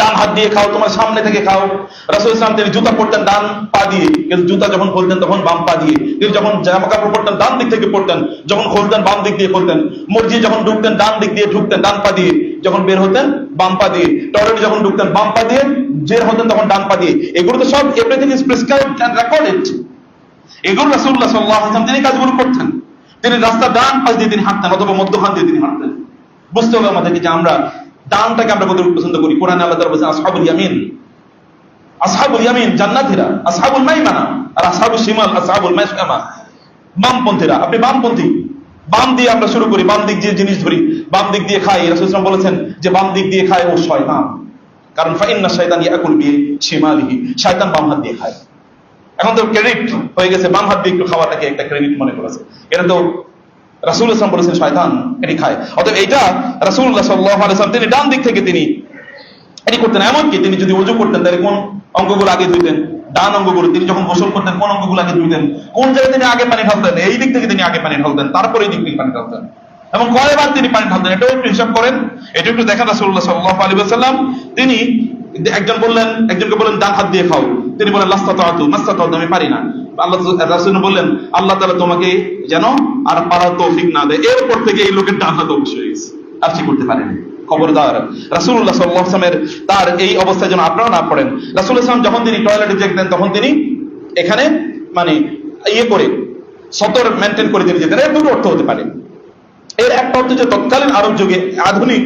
ডান হাত দিয়ে খাও, তোমার সামনে থেকে খাও। রাসূল সাল্লাল্লাহু তিনি জুতা পরতেন ডান পা দিয়ে, কিন্তু জুতা যখন খুলতেন তখন বাম পা দিয়ে। তিনি যখন জামা কাপড় পরতেন ডান দিক থেকে পরতেন, যখন খুলতেন বাম দিক দিয়ে খুলতেন। মসজিদে যখন ঢুকতেন ডান দিক দিয়ে ঢুকতেন, ডান পা দিয়ে, যখন বের হতেন বাম পা দিয়ে। টয়লেটে যখন ঢুকতেন বাম পা দিয়ে, বের হতেন তখন ডান পা দিয়ে। এগুলো তো সব everything is prescribed and recorded. এগুলো রাসূলুল্লাহ সাল্লাল্লাহু আলাইহি ওয়াসাল্লাম তিনি কাজগুলো করতেন। তিনি রাস্তা ডান পাশ দিয়ে তিনি হাঁটতেন অথবা মধ্যখান দিয়ে তিনি হাঁটতেন। বুঝতে হবে আমাদেরকে যে আমরা ডানটাকে আমরা কত পছন্দ করি। কোরআনে আল্লাহ তাআলা বলেছেন আসহাবুল ইয়ামিন, আসহাবুল ইয়ামিন জান্নাতীরা, আসহাবুল মাইমানা আর আসহাবুল শিমাল আসহাবুল মাশআমা, বামপন্থীরা। আপনি বামপন্থী, বাম দিয়ে আমরা শুরু করি, বাম দিক দিয়ে জিনিস ধরি, বাম দিক দিয়ে খাই। রাসূল সাল্লাল্লাহু আলাইহি ওয়াসাল্লাম বলেছেন যে বাম দিক দিয়ে খায় ও শয়তান, কারণ ফাইন্না শাইতান ইয়াকুল বিশিমালিহি, শয়তান বাম হাত দিয়ে খায়। এখন তো ক্রেডিট হয়ে গেছে, বাম হাত দিয়ে একটু খাওয়াটাকে একটা ক্রেডিট মনে করেছে। এটা তো রাসূলুল্লাহ সাল্লাল্লাহু আলাইহি ওয়াসাল্লাম বলেছেন শয়তান এটি খায়। অতএব এইটা রাসূলুল্লাহ সাল্লাল্লাহু আলাইহি ওয়াসাল্লাম তিনি ডান দিক থেকে তিনি এটি করতেন। এমনকি তিনি যদি ওযু করতেন তাহলে কোন অঙ্গগুলো আগে ধুইতেন, ডান অঙ্গগুলো। তিনি যখন গোসল করতেন কোন অঙ্গগুলো আগে ধুইতেন, কোন জায়গায় তিনি আগে পানি ঢালতেন, এই দিক থেকে তিনি আগে পানি ঢালতেন, তারপরে এই দিক থেকে পানি ঢালতেন, এবং কয়বার তিনি পানি ঢালতেন এটাও একটু হিসাব করেন, এটা একটু দেখেন। রাসূলুল্লাহ সাল্লাল্লাহু আলাইহি ওয়াসাল্লাম তিনি একজনকে বললেন ডান হাত দিয়ে খাও, তিনি বলেন লাস্তাতাতু মাস্তাতাতু, আমি পারি না। আল্লাহ রাসূল বললেন আল্লাহ তাআলা তোমাকে যেন আর পারার তৌফিক না দেয়। এরপর থেকে এই লোকের ডান হাত অবশ্যই হয়ে গেছে, আর কি করতে পারেনি। খবরদার, রাসূলুল্লাহ সাল্লাল্লাহু আলাইহি ওয়াসাল্লামের তার এই অবস্থায় যেন আপনারা না পড়েন। রাসূলুল্লাহ সাল্লাল্লাহু আলাইহি ওয়াসাল্লাম যখন তিনি টয়লেটে যেতেন তখন তিনি এখানে মানে ইয়ে করে সতর মেনটেন করে তিনি যেতেন। এর দুটো অর্থ হতে পারে। এর একটা অর্থ যে তৎকালীন আরব যুগে আধুনিক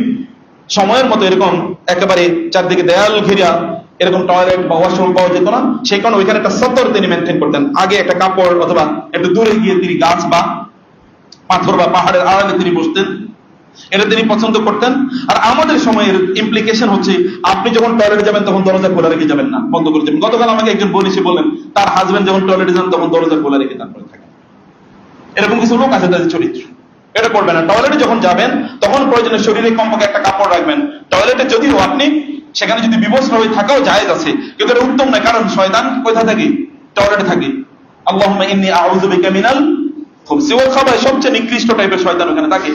সময়ের মতো এরকম একেবারে চারদিকে দেয়াল ঘেরা এরকম টয়লেট বা ওয়াশরুম পাওয়া যেত না, সেই কারণে ওইখানে একটা সতর তিনি মেনটেন করতেন। আগে একটা কাপড় অথবা একটু দূরে গিয়ে তিনি গাছ বা পাথর বা পাহাড়ের আড়ালে তিনি বসতেন, এটা তিনি পছন্দ করতেন। আর আমাদের সময়ের ইমপ্লিকেশন হচ্ছে আপনি যখন টয়লেটে যাবেন তখন দরজা খোলা রেখে যাবেন না, বন্ধ করে যাবেন। গতকাল আমাকে একজন বোন এসে বললেন তার হাজবেন্ড যখন টয়লেটে যান তখন দরজা খোলা রেখে তারপরে থাকেন। এরকম কিছু লোক আছে তাদের চরিত্র, এটা করবেন না। টয়লেটে যখন যাবেন তখন প্রয়োজনে শরীরে কমপক্ষে একটা কাপড় রাখবেন। টয়লেটে যদিও আপনি সেখানে যদি বিবস্ত্র হয়ে থাকাও জায়েজ আছে, কিন্তু এটা উত্তম নয়, কারণ শয়তান কোথায় থাকে? টয়লেটে থাকে। আল্লাহুম্মা ইন্নী আউযু বিকা মিনাল খুবসি ওয়াল খাবাইস, সবচেয়ে নিকৃষ্ট টাইপের শয়তান ওখানে থাকে।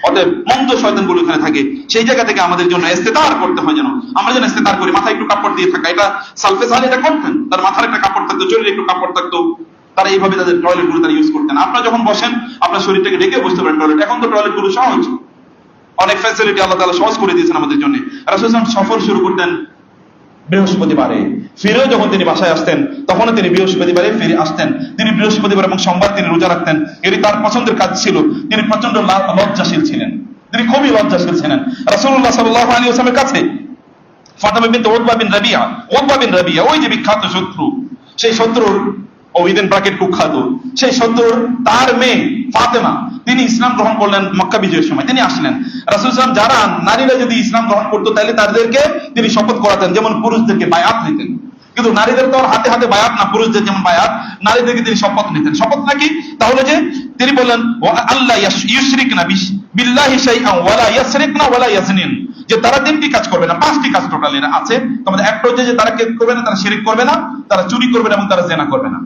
অতএব মন্দ শয়তানগুলো ওখানে থাকে। সেই জায়গা থেকে আমাদের জন্য ইস্তেতার করতে হয়, যেন আমরা যেন ইস্তেতার করি, মাথায় একটু কাপড় দিয়ে থাকা। এটা সালফে সালে এটা করতেন, তার মাথার একটা কাপড় থাকতো, শরীরে একটু কাপড় থাকতো, তারা এইভাবে তাদের টয়লেট গুলো তারা ইউজ করতেন। আপনারা যখন বসেন আপনার শরীরটাকে ঢেকে বসতে পারেন টয়লেট। এখন তো টয়লেট গুলো সহজ, অনেক ফ্যাসিলিটি আল্লাহ তাআলা সহজ করে দিয়েছেন আমাদের জন্য। রাসূল সাল্লাল্লাহু আলাইহি ওয়াসাল্লাম সফর শুরু করতেন বৃহস্পতিবারে, ফিরেও যখন তিনি বাসায় আসতেন তখনও তিনি বৃহস্পতিবারে ফিরে আসতেন। তিনি বৃহস্পতিবার এবং সোমবার তিনি রোজা রাখতেন, এটি তার পছন্দের কাজ ছিল। তিনি প্রচন্ড লজ্জাশীল ছিলেন, তিনি খুবই লজ্জাশীল ছিলেন। রাসূলুল্লাহ সাল্লাল্লাহু আলাইহি ওয়াসাল্লামের কাছে ফাতিমা বিনতে উতবা বিন রাবিয়া, ওই যে বিখ্যাত শত্রু, সেই শত্রুর ওইদিন ব্র্যাকেট কুখ্যাত, সেই শত্রুর তার মেয়ে ফাতেমা তিনি ইসলাম গ্রহণ করলেন মক্কা বিজয়ের সময়। তিনি আসলেন, রাসূল সাল্লাল্লাহু আলাইহি ওয়াসাল্লাম যারা নারীরা যদি ইসলাম গ্রহণ করতো তাহলে তাদেরকে তিনি শপথ করাতেন, যেমন পুরুষদেরকে বায়াত নিতেন। কিন্তু নারীদের তো হাতে হাতে বায়াত না, পুরুষদের যেমন বায়াত, নারীদেরকে তিনি শপথ নিতেন। শপথ নাকি? তাহলে যে তিনি বললেন আল্লাহ ইউশরিকনা বিল্লাহি শাইআন ওয়ালা ইয়াসরিকনা ওয়ালা ইয়াজনিন, যে তারা 3টি কাজ করবে না, 5টি কাজ টোটাল এর আছে। তোমাদের একটা হচ্ছে যে তারা কি করবে না, তারা শিরক করবে না, তারা চুরি করবে না এবং তারা জিনা করবে না।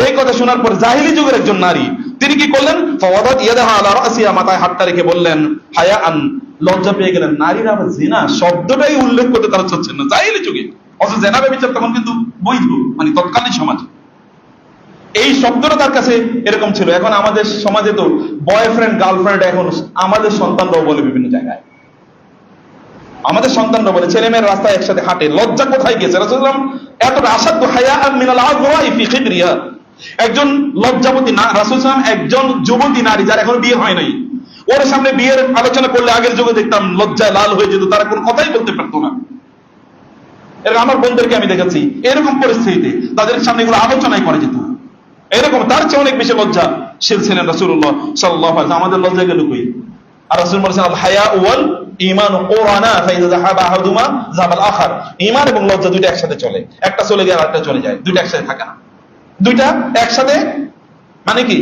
এই কথা শোনার পর জাহিলি যুগের একজন নারী তিনি কি করলেন, ফাওয়াদাত ইয়াদাহা আলা রাসিহা, মাথায় হাতটা রেখে বললেন হায়াআন, লজ্জা পেয়ে গেলেন। নারীরা আবার জিনা শব্দটাই উল্লেখ করতে তারা চাচ্ছেন না জাহিলি যুগে, অথচ জিনা ব্যভিচার তখন কিন্তু বৈধ, মানে তৎকালীন সমাজে এই শব্দটা তার কাছে এরকম ছিল। এখন আমাদের সমাজে তো বয়ফ্রেন্ড গার্লফ্রেন্ড এখন আমাদের সন্তানরাও বলে বিভিন্ন জায়গায়, আমাদের সন্তানরা বলে, ছেলে মেয়ের রাস্তায় একসাথে হাঁটে, লজ্জা কোথায় গেছে? রাসূলুল্লাহ এতটা আসাধ্য হায়াআন মিনাল আযওয়াই ফি খিদরিহা, একজন লজ্জাবতী না রাসূলুল্লাহ একজন যুবতী নারী যার এখনো বিয়ে হয় নাই, ওর সামনে বিয়ের আলোচনা করলে আগের যুগে দেখতাম লজ্জায় লাল হয়ে যেত, তারা কোনো কথাই বলতে পারতো না। এর আমার বোনদেরকে আমি দেখেছি এরকম পরিস্থিতিতে তাদের সামনে এগুলো আলোচনাই করা যেত না। এরকম তার চেয়ে অনেক বেশি লজ্জা ছিলেন রাসূলুল্লাহ সাল্লাল্লাহু আলাইহি ওয়াসাল্লাম। আমাদের লজ্জা গেল কই? আর রাসূল বলেছেন আল হায়া ওয়াল ঈমান কুরানা ফাইযা যাহাবা আহাদুমা যাহাবাল আখার, ঈমান এবং লজ্জা দুইটা একসাথে চলে, একটা চলে গেলে আরেকটা চলে যায়, দুইটা একসাথে থাকে না। দুইটা একসাথে মানে কি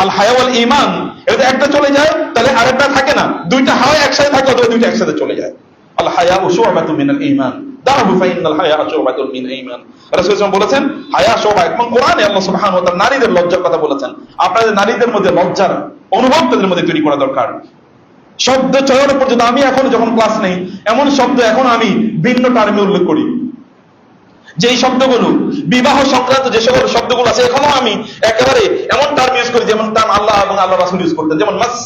আল হায়া ওয়াল ঈমান, এটা একটা চলে যায় তাহলে আরেকটা থাকে না, দুইটা হয় একসাথে থাকে অথবা দুইটা একসাথে চলে যায়। আল হায়া শুবাতুম মিনাল ঈমান দাহু ফাইনাল হায়া শুবাতুম মিন ঈমান, রাসূল সাল্লাল্লাহু বলেছেন হায়া শুবা, এবং কোরআনে আল্লাহ সুবহানাহু ওয়া তাআলা নারীদের লজ্জার কথা বলেছেন। আপনাদের নারীদের মধ্যে লজ্জার অনুভব তাদের মধ্যে তৈরি করা দরকার। শব্দ চয়ন পর্যন্ত আমি এখন যখন ক্লাস নেই এমন শব্দ এখন আমি ভিন্ন টার্মে উল্লেখ করি, যেই শব্দগুলো বিবাহ সংক্রান্ত যে সকল শব্দগুলো আছে এখনো আমি একেবারে এমন টার্ম ইউজ করি যেমন টার্ম আল্লাহ এবং আল্লাহ রাসূল ইউজ করতেন। যেমন মাস,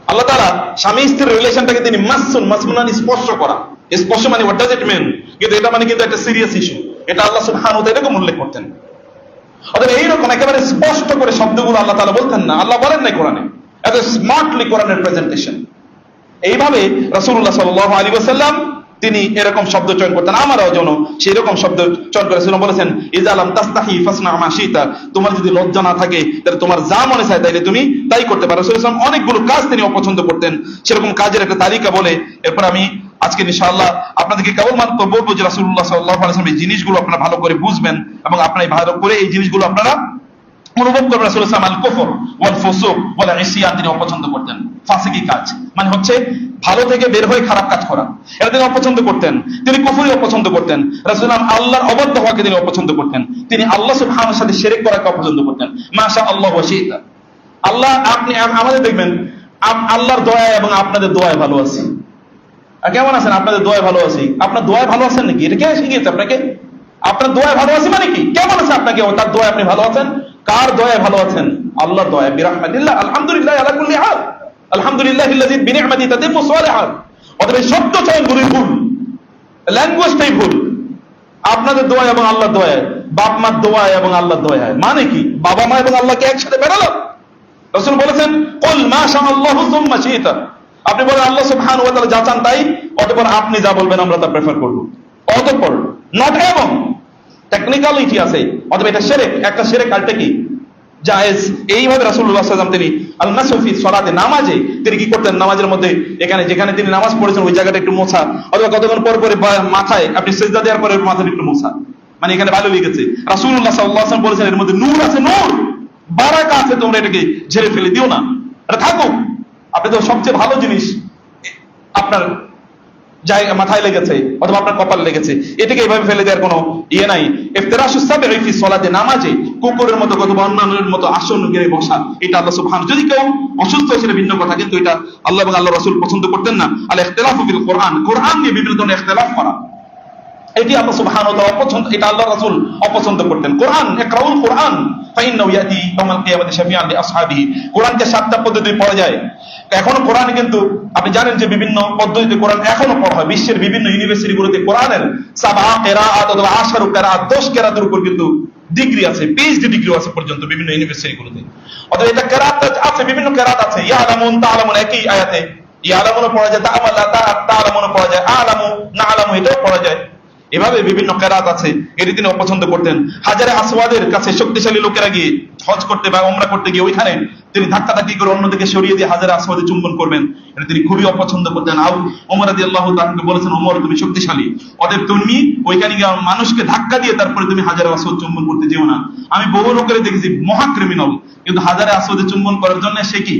আল্লাহ তাআলা স্বামী স্ত্রীর রিলেশনটাকে তিনি মাসুন মানে স্পর্শ করা, স্পর্শ মানে হোয়াট ডাজ ইট মিন, কিন্তু এটা মানে কিন্তু একটা সিরিয়াস ইস্যু, এটা আল্লাহ সুবহানাহু ওয়া তাআলা এরকম উল্লেখ করতেন। অতএব এইরকম একেবারে স্পষ্ট করে শব্দগুলো আল্লাহ তাআলা বলতেন না, আল্লাহ বলেন নাই কোরআনে, এত স্মার্টলি কোরআনের প্রেজেন্টেশন। এইভাবে রাসূলুল্লাহ সাল্লাল্লাহু আলাইহি ওয়াসাল্লাম তিনি এরকম শব্দ চয়ন করতেন, আমরাও যেন সেই রকম শব্দ চয়ন করে। রাসূল বলেছেন ইযা লাম তাস্তাহি ফাসনা মা শিতা, তোমার যদি লজ্জা না থাকে তাহলে তোমার যা মনে চায় তাইলে তুমি তাই করতে পারো। রাসূল সাল্লাল্লাহু আলাইহি ওয়াসাল্লাম অনেকগুলো কাজ তিনি অপছন্দ করতেন, সেরকম কাজের একটা তালিকা বলে এরপর আমি আজকে ইনশাআল্লাহ আপনাদেরকে কেবলমাত্র বলবো যে রাসূলুল্লাহ সাল্লাল্লাহু আলাইহি ওয়াসাল্লাম এই জিনিসগুলো আপনারা ভালো করে বুঝবেন এবং আপনারা ভালো করে এই জিনিসগুলো আপনারা অনুভব করবেন। রাসূল সাল্লাল্লাহু আলাইহি ওয়াসাল্লাম আল কুফর ওয়াল ফুসুক ওয়াল ইসিয়ান তিনি অপছন্দ করতেন। ফাসিকি কাজ মানে হচ্ছে ভালো থেকে বের হয়ে খারাপ কাজ করা, এটা তিনি অপছন্দ করতেন। তিনি কুফরি অপছন্দ করতেন। রাসূলুল্লাহ আল্লাহর অবাধ্য হওয়াকে তিনি অপছন্দ করতেন। তিনি আল্লাহ সুবহানাহু ওয়া সাথে শিরক করাকে অপছন্দ করতেন। মাশা আল্লাহ ওয়া শিতা, আল্লাহ আপনি আমাদের দেখবেন আল্লাহর দয়ায় এবং আপনাদের দয়ায় ভালো আছি। আর কেমন আছেন? আপনাদের দয়ায় ভালো আছি। আপনার দয়ায় ভালো আছেন নাকি? এটা কে শিখিয়েছে আপনাকে? আপনার দয়ায় ভালো আছি মানে কি? কেমন আছে আপনাকে? তার দয়ায় আপনি ভালো আছেন। কার দয়ায় ভালো আছেন? আল্লাহর দয়ায়। বিরাহমাতিল্লাহ আলহামদুলিল্লাহ আলা কুল্লি হাল, আলহামদুলিল্লাহিল্লাযী বিনি'মাতিহি তাতিম্মু সালিহাত। অতএব শব্দ চয়নগুলোই ভুল, ল্যাঙ্গুয়েজটাই ভুল। আপনাদের দোয়া এবং আল্লাহর দোয়া, বাপ মার দোয়া এবং আল্লাহর দোয়া মানে কি? বাবা মা এবং আল্লাহকে একসাথে বেরালো? রাসূল বলেছেন কুল মা শাআল্লাহু সুম্মা শি'তা, আপনি বলেন আল্লাহ সুবহানাহু ওয়া তাআলা যা চান তাই, অতঃপর আপনি যা বলবেন আমরা তা প্রেফার করব। অতঃপর নট এবং টেকনিক্যালিটি আছে। অতএব এটা শিরক, একটা শিরক আরেকটা কি জায়েজ। এইভাবে রাসূলুল্লাহ সাল্লাল্লাহু আলাইহি ওয়াসাল্লাম তিনি আল মাসহু ফি সালাতে, নামাজে তিনি কি করতেন? নামাজের মধ্যে এখানে যেখানে তিনি নামাজ পড়েছেন ওই জায়গাটা একটু মোছা, অথবা কতক্ষণ পর পরে মাথায় আপনি সিজদা দেওয়ার পরে মাথাটা একটু মোছা, মানে এখানে ভালো লেগেছে। রাসূলুল্লাহ সাল্লাল্লাহু আলাইহি ওয়াসাল্লাম বলেছেন এর মধ্যে নূর আছে, নূর বারাকা আছে, তোমরা এটাকে ঝেড়ে ফেলে দিও না, এটা থাকুক। আপনি তো সবচেয়ে ভালো জিনিস আপনার জায়গা মাথায় লেগেছে অথবা আপনার কপাল লেগেছে, এটাকে এইভাবে ফেলে দেওয়ার কোনো ইয়ে নাই। ইফতিরাশুস সাবঈ ফি সালাতে, নামাজে কুকুরের মতো অথবা অন্যান্যের মতো আসন গেড়ে বসা, এটা আল্লাহ সুবহানাহু, যদি কেউ অসুস্থ সেটা ভিন্ন কথা, কিন্তু এটা আল্লাহ এবং আল্লাহ রাসূল পছন্দ করতেন না। আল ইখতিলাফু ফিল কোরআন, কোরআন নিয়ে বিভিন্ন ধরনের ইখতিলাফ করা, এটি আল্লাহ সুবহানাহু ওয়া তাআলা অপছন্দ, এটা আল্লাহ রাসূল অপছন্দ করতেন। কোরআন ইকরাউল কোরআন ফাইন্নাহু ইয়াতি ইয়াওমাল কিয়ামাতি শাফিআন লিআসহাবিহি, কোরআনকে 7টা পদ্ধতিতে পড়া যায়। এখনো কোরআন কিন্তু আপনি জানেন যে বিভিন্ন পদ্ধতিতে কোরআন এখনো পড়া হয়। বিশ্বের বিভিন্ন ইউনিভার্সিটিগুলোতে কোরআনের 7 কিরাআত অথবা 10 কিরাআত 10 কিরাআতের উপর কিন্তু ডিগ্রি আছে, পিএইচডি ডিগ্রি আছে পর্যন্ত বিভিন্ন ইউনিভার্সিটিগুলোতে। অর্থাৎ এটা কিরাআত আছে, বিভিন্ন কিরাআত আছে। ইয়ালামুন তাআলামুন, একই আয়াতে ইয়ালামুন পড়া যায়, তাআলামুন পড়া যায়, আলামু নাআলামু এটাও পড়া যায়। এভাবে বিভিন্ন কিরাআত আছে, এটি তিনি অপছন্দ করতেন। হাজারে আসওয়াদের কাছে শক্তিশালী লোকেরা গিয়ে হজ করতে বা উমরা করতে গিয়ে ওইখানে তিনি ধাক্কাধাক্কি করে অন্যদিকে সরিয়ে দিয়ে হাজারে আসওয়াদে চুম্বন করবেন, এটা তিনি খুবই অপছন্দ করতেন। ওমর রাদিয়াল্লাহু তাআলা বলেছেন, ওমর তুমি শক্তিশালী, অতএব তুমি ওইখানে গিয়ে মানুষকে ধাক্কা দিয়ে তারপরে তুমি হাজারে আসওয়াদ চুম্বন করতে যেও না। আমি বহু লোকের দেখেছি মহা ক্রিমিনাল, কিন্তু হাজারে আসওয়াদে চুম্বন করার জন্য সে কি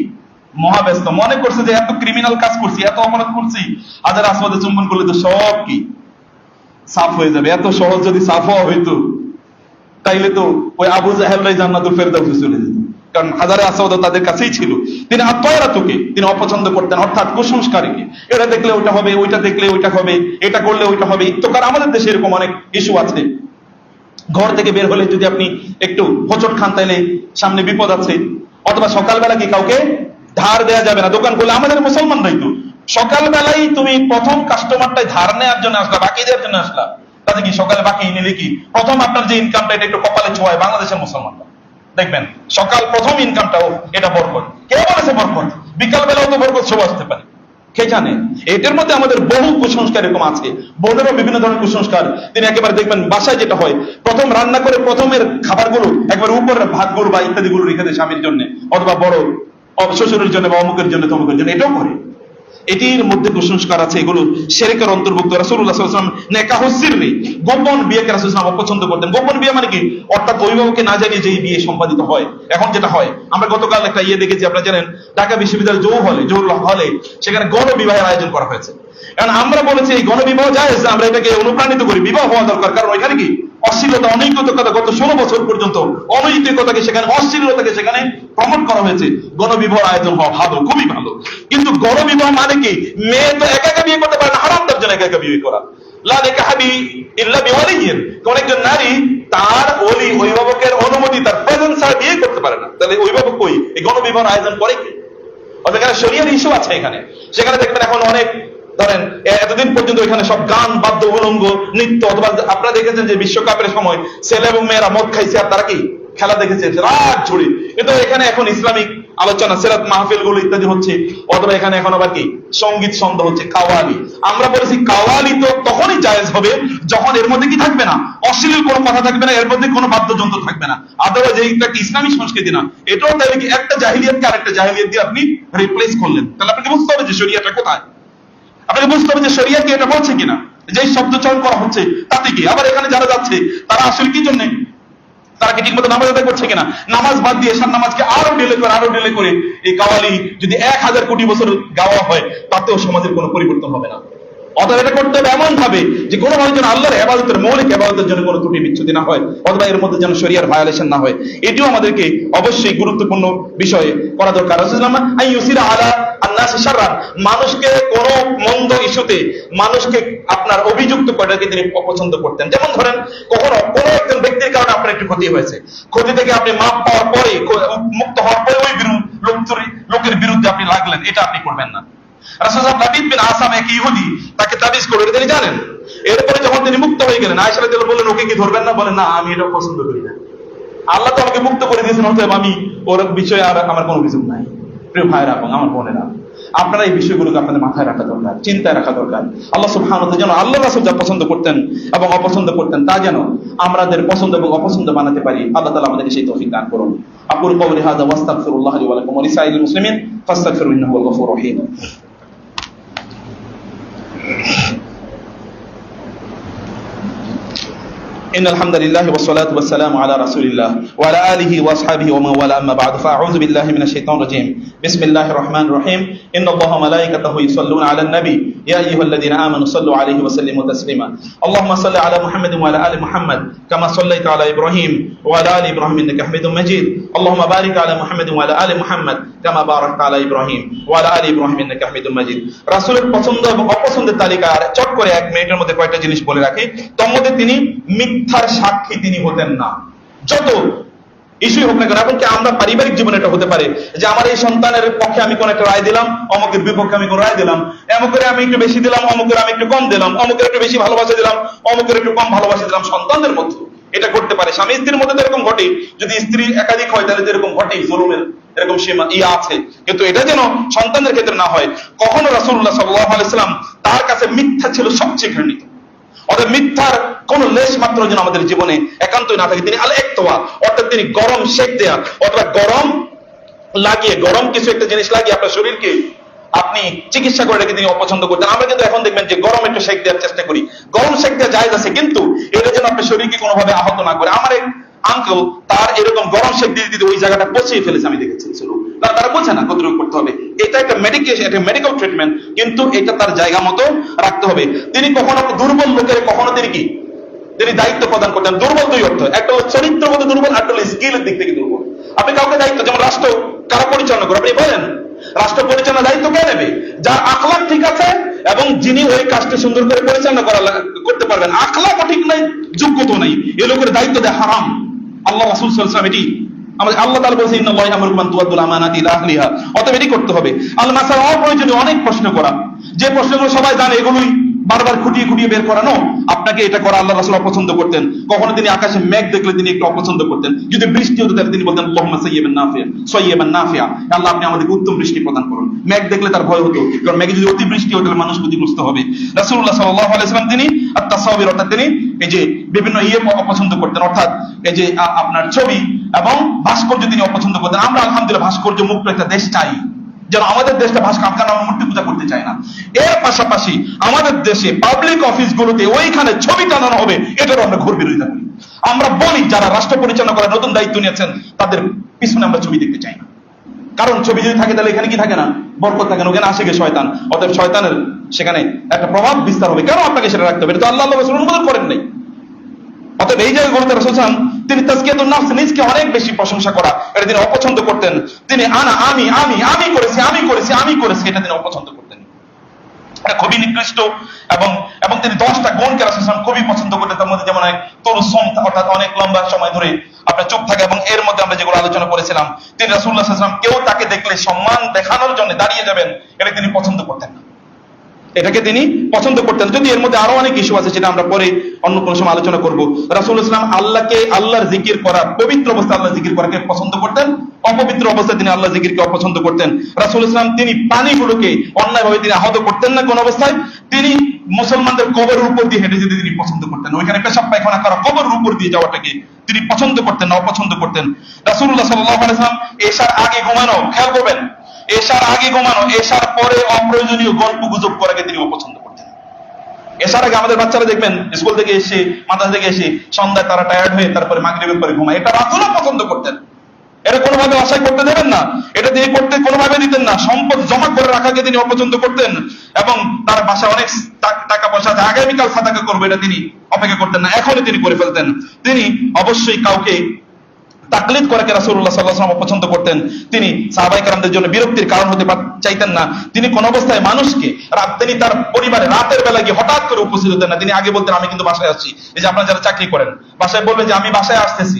মহাব্যস্ত, মনে করছে যে এত ক্রিমিনাল কাজ করছি, এত অপরাধ করছি, হাজারে আসওয়াদে চুম্বন করলে তো সব কি সাফ হয়ে যাবে। এত সহজ যদি সাফ হওয়া হইতো তাইলে তো ওই আবু জাহেলরাই জান্নাতুল ফেরদাউসে চলে যেত, কারণ হাজারে আসওয়াদ তাদের কাছেই ছিল। তিনি আত্ময়ারাতুকে তিনি অপছন্দ করতেন, অর্থাৎ কুসংস্কারীকে, এটা দেখলে ওইটা হবে, ওইটা দেখলে ওইটা হবে, এটা করলে ওইটা হবে। তো কারণ আমাদের দেশে এরকম অনেক ইস্যু আছে, ঘর থেকে বের হলে যদি আপনি একটু হোঁচট খান তাইলে সামনে বিপদ আছে, অথবা সকালবেলা কি কাউকে ধার দেওয়া যাবে না, দোকান করলে আমাদের মুসলমানরাই তো সকালবেলায় তুমি প্রথম কাস্টমারটাই ধার নেওয়ার জন্য আসলা, বাকি দেওয়ার জন্য আসলা, তাতে কি সকালে বাকি নিলে কি প্রথম আপনার যে ইনকামটা এটা একটু কপালে ছোঁয়ায় বাংলাদেশের মুসলমানরা, দেখবেন সকাল প্রথম ইনকামটাও এটা বরকত। কে বলেছে বরকত? বিকাল বেলাও তো বরকত সব আসতে পারে, কে জানে? এটার মধ্যে আমাদের বহু কুসংস্কার এরকম আছে, বোনেরও বিভিন্ন ধরনের কুসংস্কার। তিনি একেবারে দেখবেন বাসায় যেটা হয়, প্রথম রান্না করে প্রথমের খাবারগুলো একবার উপরের ভাতগুলো বা ইত্যাদিগুলো রেখে দেয় স্বামীর জন্য, অথবা বড় শ্বশুরের জন্য বা অমুকের জন্য তমুকের জন্য, এটাও করে। এটির মধ্যে কুসংস্কার আছে, এগুলো শিরকের অন্তর্ভুক্ত। রাসূলুল্লাহ সাল্লাল্লাহু আলাইহি ওয়াসাল্লাম নিকাহ সিররি, গোপন বিয়েকে রাসূল সাল্লাল্লাহু আলাইহি ওয়াসাল্লাম অপছন্দ করতেন। গোপন বিয়ে মানে কি? অর্থাৎ অভিভাবককে না জানিয়ে যেই বিয়ে সম্পাদিত হয়। এখন যেটা হয়, আমরা গতকাল একটা দেখেছি, আপনারা জানেন ঢাকা বিশ্ববিদ্যালয়ের জহুর হলে সেখানে গণবিবাহের আয়োজন করা হয়েছে। কারণ আমরা বলেছি এই গণবিবাহ জায়েজ, আমরা এটাকে অনুপ্রাণিত করি, বিবাহ হওয়া দরকার। কারণ ওইখানে কি অশ্লীলতা, অনৈতিকতা গত 16 বছর পর্যন্ত অনৈতিকতাকে সেখানে, অশ্লীলতাকে সেখানে প্রমোট করা হয়েছে। গণবিবাহ আয়োজন হওয়া ভালো, খুবই ভালো। কিন্তু গণবিবাহ মানে কি? মেয়ে তো একা একা বিয়ে করতে পারে না, হারাম তার জন্য একা একা বিয়ে করা। লা নিকাহা ইল্লা বিওয়ালিয়্যিন, কোন একজন নারী তার ওলি অভিভাবকের অনুমতি, তার প্রেজেন্স ছাড়া বিয়ে করতে পারে না। তাহলে অভিভাবক কই? এই গণবিবাহ আয়োজন করে কি? অর্থাৎ শরীয়তের ইস্যু আছে এখানে। সেখানে দেখবেন এখন অনেক, ধরেন এতদিন পর্যন্ত এখানে সব গান, বাদ্য, উলঙ্গ, নৃত্য, অথবা আপনারা দেখেছেন যে বিশ্বকাপের সময় ছেলে এবং মেয়েরা মদ খাইছে আর তারা কি খেলা দেখেছে রাত জুড়ে। কিন্তু এখানে এখন ইসলামিক আলোচনা, সিরাত মাহফিল গুলো ইত্যাদি হচ্ছে, অথবা এখানে এখন আবার কি সঙ্গীত ছন্দ হচ্ছে, কাওয়ালি। আমরা বলেছি কাওয়ালি তো তখনই জায়েজ হবে যখন এর মধ্যে কি থাকবে না, অশ্লীল কোনো কথা থাকবে না, এর মধ্যে কোনো বাদ্যযন্ত্র থাকবে না। আদারওয়াইজ এইটা কি ইসলামিক সংস্কৃতি না, এটাও তাহলে কি একটা জাহিলিয়াতকে আরেকটা জাহিলিয়াত দিয়ে আপনি রিপ্লেস করলেন। তাহলে আপনাকে বুঝতে হবে যে শরিয়াটা কোথায়, আপনাকে বুঝতে হবে যে শরিয়া কি এটা বলছে কিনা। যে শব্দ চয়ন করা হচ্ছে তাতে কি, আবার এখানে যারা যাচ্ছে তারা আসলে কি জন্য, তারা কি ঠিক মতো নামাজ আদায় করছে কিনা? নামাজ বাদ দিয়ে এশার নামাজকে আরো ডিলে করে এই কাওয়ালি যদি 1000 কোটি বছর গাওয়া হয়, তাতেও সমাজের কোনো পরিবর্তন হবে না। অথবা এটা করতে হবে এমন ভাবে যে কোনো ভাবে যেন আল্লাহর ইবাদতের, মৌলিক ইবাদতের জন্য কোনো ত্রুটি বিচ্যুতি না হয়, অথবা এর মধ্যে যেন শরিয়ার ভায়োলেশন না হয়। এটিও আমাদেরকে অবশ্যই গুরুত্বপূর্ণ বিষয়ে করা দরকার। রাসূলুল্লাহ আইয়ুসিরা আলা আন-নাসি শাররান, মানুষকে কোন মন্দ ইস্যুতে মানুষকে আপনার অভিযুক্ত করাকে তিনি অপছন্দ করতেন। যেমন ধরেন কখনো কোন একজন ব্যক্তির কারণে আপনার একটু ক্ষতি হয়েছে, ক্ষতি থেকে আপনি মাপ পাওয়ার পরে, মুক্ত হওয়ার পরে ওই লোকের বিরুদ্ধে আপনি লাগলেন, এটা আপনি করবেন না। রাসূলুল্লাহ নাবিদ বিন আসাম, এক ইহুদি, তাকে তাবিজ করলো, এটা তিনি জানেন। এরপরে যখন তিনি মুক্ত হয়ে গেলেন, আয়েশা রাদিয়াল্লাহু বললেন ওকে কি ধরবেন না? বলেন না, আমি এটা পছন্দ করি না, আল্লাহ তো আমাকে মুক্ত করে দিয়েছেন, অতএব আমি ওর বিষয়ে আর আমার কোনো অভিযোগ নাই। প্রিয় ভাইরা এবং আমার বোনেরা, আপনারা এই বিষয়গুলোকে আপনাদের মাথায় রাখা দরকার, চিন্তায় রাখা দরকার। আল্লাহ সুবহানাহু ওয়া তাআলা যেন আল্লাহ রাসূল যা পছন্দ করতেন এবং অপছন্দ করতেন তা যেন আমাদের পছন্দ এবং অপছন্দ বানাতে পারি। আল্লাহ তাআলা আমাদেরকে সেই তৌফিক দান করুন। আকুলু কওলি হাযা ওয়া আস্তাগফিরুল্লাহ লি ওয়া লাকুম ওয়া লিসাইরিল মুসলিমিন ফাস্তাগফিরুহু ইন্নাহু হুয়াল গফুরুর রহিম। إن الحمد لله والصلاة والسلام على رسول الله وعلى آله وأصحابه ومن والاه أما بعد فأعوذ بالله من الشيطان الرجيم بسم الله الرحمن الرحيم إن الله وملائكته يصلون على النبي يا أيها الذين آمنوا صلوا عليه وسلموا تسليما اللهم صل على محمد وعلى آل محمد كما صليت على إبراهيم وعلى آل إبراهيم إنك حميد مجيد اللهم بارك على محمد وعلى آل محمد كما باركت على إبراهيم وعلى آل إبراهيم إنك حميد مجيد রাসূলের পছন্দ এবং অপছন্দের তালিকা চট করে এক মিনিটের মধ্যে কয়েকটা জিনিস বলে রাখি। তার মধ্যে তিনি মিথ্যার সাক্ষী তিনি হতেন না, যত ইস্যুই হোক না কেন। এমনকি আমরা পারিবারিক জীবনে এটা হতে পারে যে আমার এই সন্তানের পক্ষে আমি কোন একটা রায় দিলাম, অমুকের বিপক্ষে আমি কোন রায় দিলাম, অমুকের আমি একটু বেশি দিলাম, অমুকের আমি একটু কম দিলাম, অমুকের একটু বেশি ভালোবাসা দিলাম, অমুকের একটু কম ভালোবাসা দিলাম। সন্তানদের মধ্যে এটা করতে পারে, স্বামী স্ত্রীর মধ্যে তো এরকম ঘটে, যদি স্ত্রী একাধিক হয় তাহলে এরকম ঘটে, জুলুমের এরকম সীমা আছে। কিন্তু এটা যেন সন্তানদের ক্ষেত্রে না হয়। কখনো রাসূলুল্লাহ সাল্লাল্লাহু আলাইহি ওয়াসাল্লাম তার কাছে মিথ্যা ছিল সবচেয়ে ঘৃণিত, অর্থাৎ মিথ্যার কোন লেশ মাত্র যেন আমাদের জীবনে একান্তই না থাকে। তিনি আল ইকতওয়া, অর্থাৎ তিনি গরম শেক দেয়া অথবা গরম লাগিয়ে, গরম কিছু একটা জিনিস লাগিয়ে আপনার শরীরকে আপনি চিকিৎসা করে রেখে তিনি অপছন্দ করতেন। আমরা কিন্তু এখন দেখবেন যে গরম একটু সেক দেওয়ার চেষ্টা করি, গরম সেক দেওয়া জায়েজ আছে, কিন্তু এটা যেন আপনার শরীরকে কোনোভাবে আহত না করে। আমার এক আঙ্কেল তার এরকম গরম সেক দিয়ে দিতে ওই জায়গাটা পচিয়ে ফেলেছে, আমি দেখেছি। না, তারা বোঝে না কতটুকু করতে হবে। এটা একটা মেডিকেশন, একটা মেডিকেল ট্রিটমেন্ট, কিন্তু এটা তার জায়গা মতো রাখতে হবে। তিনি কখনো দুর্বল লোকের কখনো তিনি দায়িত্ব প্রদান করতেন। দুর্বল দুই অর্থ, একটা হলো চরিত্রগত দুর্বল, একটা হলো স্কিলের দিক থেকে দুর্বল। আপনি কাউকে দায়িত্ব, যেমন রাষ্ট্র কারা পরিচালনা করে, আপনি বলেন রাষ্ট্র পরিচালনার দায়িত্ব কে নেবে? যার আখলাক ঠিক আছে এবং যিনি ওই কাজটি সুন্দর করে পরিচালনা করতে পারবেন। আখলাকও ঠিক নাই, যোগ্যতা নাই, এই লোকের দায়িত্ব দেয় হারাম। আল্লাহ রাসূল সাল্লাল্লাহু আলাইহি ওয়াসাল্লাম এটি আমাদের, আল্লাহ তাআলা বলেছেন ইন্নাল্লাহা ইয়া'মুরু বিল তু'আদ্দুল আমানাতি ইলা আহলিহা। অতএব এটি করতে হবে। আল মাসালা অপ্রয়োজনীয় অনেক প্রশ্ন করা, যে প্রশ্নগুলো সবাই জানে, এগুলোই বারবার খুঁটিয়ে খুঁটিয়ে বের করানো। আপনাকে এটা করা আল্লাহ রাসূল অপছন্দ করতেন। কখনো তিনি আকাশে মেঘ দেখলে তিনি একটু অপছন্দ করতেন। যদি বৃষ্টি হতো তাহলে তিনি বলতেন আল্লাহুম্মা সাইয়্যিবান নাফিয়া, আল্লাহ আপনি আমাদেরকে উত্তম বৃষ্টি প্রদান করুন। মেঘ দেখলে তার ভয় হতো, কারণ মেঘে যদি অতি বৃষ্টি হতো তাহলে মানুষ ক্ষতিগ্রস্ত হবে। রাসূলুল্লাহ সাল্লাল্লাহু আলাইহি ওয়াসাল্লাম তিনি আত-তাসাবির, অর্থাৎ তিনি এই যে বিভিন্ন অপছন্দ করতেন, অর্থাৎ এই যে আপনার ছবি এবং ভাস্কর্য তিনি অপছন্দ করতেন। আমরা আলহামদুলিল্লাহ ভাস্কর্য মুক্ত একটা দেশ চাই, যেন আমাদের দেশটা ভাস্কর্য মূর্তি পূজা করতে চায় না। এর পাশাপাশি আমাদের দেশে পাবলিক অফিসগুলোতে ওইখানে ছবি টানানো হবে, এটারও আমরা ঘোর বিরোধিতা করি। আমরা বলি যারা রাষ্ট্র পরিচালনা করার নতুন দায়িত্ব নিয়েছেন তাদের পিছনে আমরা ছবি দেখতে চাই না, কারণ ছবি যদি থাকে তাহলে এখানে কি থাকে না, বরকত থাকে না, ওখানে আসে গে শয়তান। অতএব শয়তানের সেখানে একটা প্রভাব বিস্তার হবে। কেন আপনাকে সেটা রাখতে হবে? এটা তো আল্লাহ রাসূল অনুমোদন করেন নাই। অতএব এই জায়গাগুলোতে রাসূল সাল্লাল্লাহু আলাইহি ওয়াসাল্লাম তিনি তাজকিয়াতুন নাফস, নিজকে অনেক বেশি প্রশংসা করা, এটা তিনি অপছন্দ করতেন। তিনি আমি করেছি এটা তিনি অপছন্দ করতেন। এটা খুবই নিকৃষ্ট। এবং তিনি 10টা গুণকে রাসূল সাল্লাল্লাহু আলাইহি ওয়াসাল্লাম খুবই পছন্দ করতেন। তার মধ্যে যেমন এক তরুসম, অর্থাৎ অনেক লম্বা সময় ধরে আপনার চুপ থাকে, এবং এর মধ্যে আমরা যেগুলো আলোচনা করেছিলাম, তিনি রাসূলুল্লাহ সাল্লাল্লাহু আলাইহি ওয়াসাল্লাম কেউ তাকে দেখলে সম্মান দেখানোর জন্য দাঁড়িয়ে যাবেন, এটা তিনি পছন্দ করতেন না। এটাকে তিনি পছন্দ করতেন। যদি এর মধ্যে আরো অনেক ইস্যু আছে, সেটা আমরা পরে অন্য কোনো সময় আলোচনা করব। রাসূলুল্লাহ সাল্লাল্লাহু আলাইহি ওয়াসাল্লাম আল্লাহর জিকির করা, পবিত্র অবস্থায় আল্লাহর জিকির করাকে পছন্দ করতেন, অপবিত্র অবস্থায় তিনি আল্লাহর জিকিরকে অপছন্দ করতেন। রাসূলুল্লাহ সাল্লাল্লাহু আলাইহি ওয়াসাল্লাম তিনি প্রাণীগুলোকে অন্যায়ভাবে তিনি আহত করতেন না কোন অবস্থায়। তিনি মুসলমানদের কবরের উপর দিয়ে হেঁটে যেতে তিনি পছন্দ করতেন, ওইখানে পেশাব পায়খানা করা কবরের উপর দিয়ে যাওয়াটাকে তিনি পছন্দ করতেন না, অপছন্দ করতেন। রাসূলুল্লাহ সাল্লাল্লাহু আলাইহি ওয়াসাল্লাম এশার আগে ঘুমানো, খেয়াল করবেন, এশার আগে ঘুমানো, এশার পরে অপ্রয়োজনীয় গল্প গুজব করাকে তিনি অপছন্দ করতেন। এশার আগে আমাদের বাচ্চারা দেখবেন স্কুল থেকে এসে, মাদ্রাসা থেকে এসে সন্ধ্যায় তারা টায়ার্ড হয়ে তারপরে মাগরিবের পরে ঘুমায়, এটা রাসূলও পছন্দ করতেন। এটা কোনোভাবে আশায় করতে দেবেন না, এটা দিয়ে করতে কোনোভাবে দিতেন না। সম্পদ জমা করে রাখাকে তিনি অপছন্দ করতেন, এবং তার বাসায় অনেক টাকা পয়সা আছে, আগামীকাল সাদাকা করবে এটা তিনি অপেক্ষা করতেন না, এখনই তিনি করে ফেলতেন। তিনি অবশ্যই কাউকে তাকলিদ করাকে রাসূলুল্লাহ সাল্লাল্লাহু আলাইহি ওয়াসাল্লাম পছন্দ করতেন। তিনি সাহাবায়ে কেরামদের জন্য বিরক্তির কারণ হতে চাইতেন না। তিনি কোন অবস্থায় মানুষকে, তিনি তার পরিবারে রাতের বেলা গিয়ে হঠাৎ করে উপস্থিত হতেন না। তিনি আগে বলতেন আমি কিন্তু বাসায় আসছি। এই যে আপনারা যারা চাকরি করেন, বাসায় বলবেন যে আমি বাসায় আসতেছি,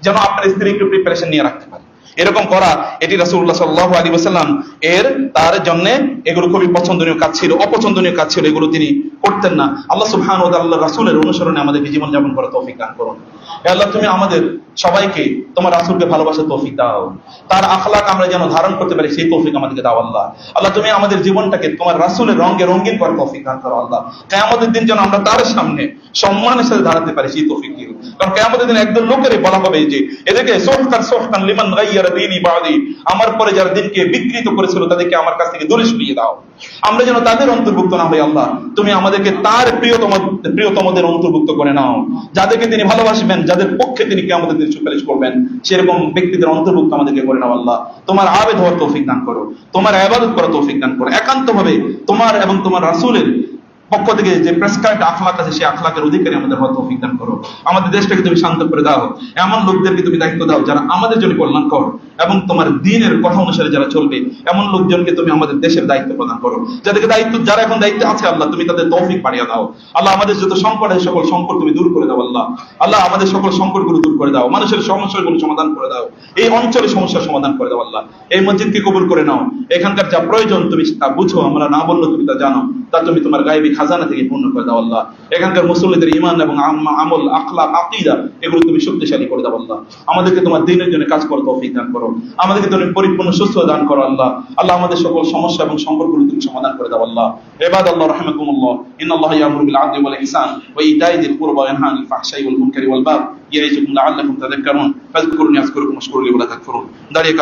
যেন আপনার স্ত্রী একটু প্রিপারেশন নিয়ে রাখতে পারে। এরকম করা, এটি রাসূলুল্লাহ সাল্লাল্লাহু আলাইহি ওয়াসাল্লাম এর তার জন্য এগুলো খুবই পছন্দনীয় কাজ ছিল, অপছন্দনীয় কাজ ছিল, এগুলো তিনি করতেন না। আল্লাহ সুবহানাহু ওয়া তাআলা রাসূলের অনুসরণে আমাদেরকে জীবন যাপন করার তৌফিক দান করুন। হে আল্লাহ, তুমি আমাদের সবাইকে তোমার রাসূলকে ভালোবাসার তৌফিক দাও, তার আখলাক আমরা যেন ধারণ করতে পারি সেই তৌফিক আমাদেরকে দাও আল্লাহ। আল্লাহ, তুমি আমাদের জীবনটাকে তোমার রাসূলের রঙে রঙিন করার তৌফিক দান করো আল্লাহ। কিয়ামতের দিন যেন আমরা তার সামনে সম্মানের সাথে দাঁড়াতে পারি সেই তৌফিক দিও। কারণ কিয়ামতের দিন একদল লোকেরই বলা হবে যে এদেরকে সুহকান লিমান গায়্যারা দীনি বাদি, আমার পরে যারা দিনকে বিকৃত করেছিল তাদেরকে আমার কাছ থেকে দূরে সরিয়ে দাও। আমরা যেন তাদের অন্তর্ভুক্ত না হই আল্লাহ। তুমি আমাদেরকে তার প্রিয়তমদের অন্তর্ভুক্ত করে নাও, যাদেরকে তিনি ভালোবাসবেন, যাদের পক্ষে তিনি কিয়ামতের দিন সুপারিশ করবেন, সেরকম ব্যক্তিদের অন্তর্ভুক্ত আমাদেরকে করে নাও আল্লাহ। তোমার আবেদ হওয়ার তৌফিক দান করো, তোমার ইবাদত করার তৌফিক দান করো, একান্তভাবে তোমার এবং তোমার রাসূলের পক্ষ থেকে যে প্রেসক্রাইবড আখলাক আছে সেই আখলাকের অধিকারী আমাদের হওয়ার তৌফিক দান করো। আমাদের দেশটাকে তুমি শান্ত করে দাও, এমন লোকদেরকে তুমি দায়িত্ব দাও যারা আমাদের জন্য কল্যাণকর এবং তোমার দ্বীনের কথা অনুসারে যারা চলবে, এমন লোকজনকে তুমি আমাদের দেশের দায়িত্ব প্রদান করো। যারা এখন দায়িত্বে আছে আল্লাহ, তুমি তাদের তৌফিক বাড়িয়ে দাও আল্লাহ। আমাদের যত সংকট আছে সকল সংকট তুমি দূর করে দাও আল্লাহ। আল্লাহ, আমাদের সকল সংকটগুলো দূর করে দাও, মানুষের সমস্যাগুলো সমাধান করে দাও, এই অঞ্চলের সমস্যার সমাধান করে দাও আল্লাহ। এই মসজিদকে কবুল করে নাও, এখানকার যা প্রয়োজন তুমি তা বুঝো, আমরা না বললেও তুমি তা জানো, তা তুমি তোমার গায়েবী খাজানা থেকে পূর্ণ করে দাও আল্লাহ। এখানকার মুসল্লিদের ঈমান এবং আমল, আখলাক, আকীদা এগুলো তুমি শক্তিশালী করে দাও আল্লাহ। আমাদেরকে তোমার দ্বীনের জন্য কাজ করার তৌফিক দান করো, আমাদেরকে তুমি পরিপূর্ণ সুস্থ দান করো আল্লাহ। আল্লাহ, আমাদের সকল সমস্যা এবং সংকটগুলো তুমি সমাধান করে দাও আল্লাহ। ইবাদাল্লাহ রাহিমাকুমুল্লাহ, ইন্নাল্লাহা ইয়ামুরু বিল আদলি ওয়াল ইহসান ওয়া ইতাই যিল কুরবা ওয়া ইয়ানহা আনিল ফাহশাই ওয়াল মুনকারি ওয়াল বাগই ইয়াইযুকুম লাআল্লাকুম তাযাক্কারুন ফাযকুরুনি আযকুরকুম ওয়াশকুরু লি ওয়া লা তাকফুরুন। দাঁড়িয়ে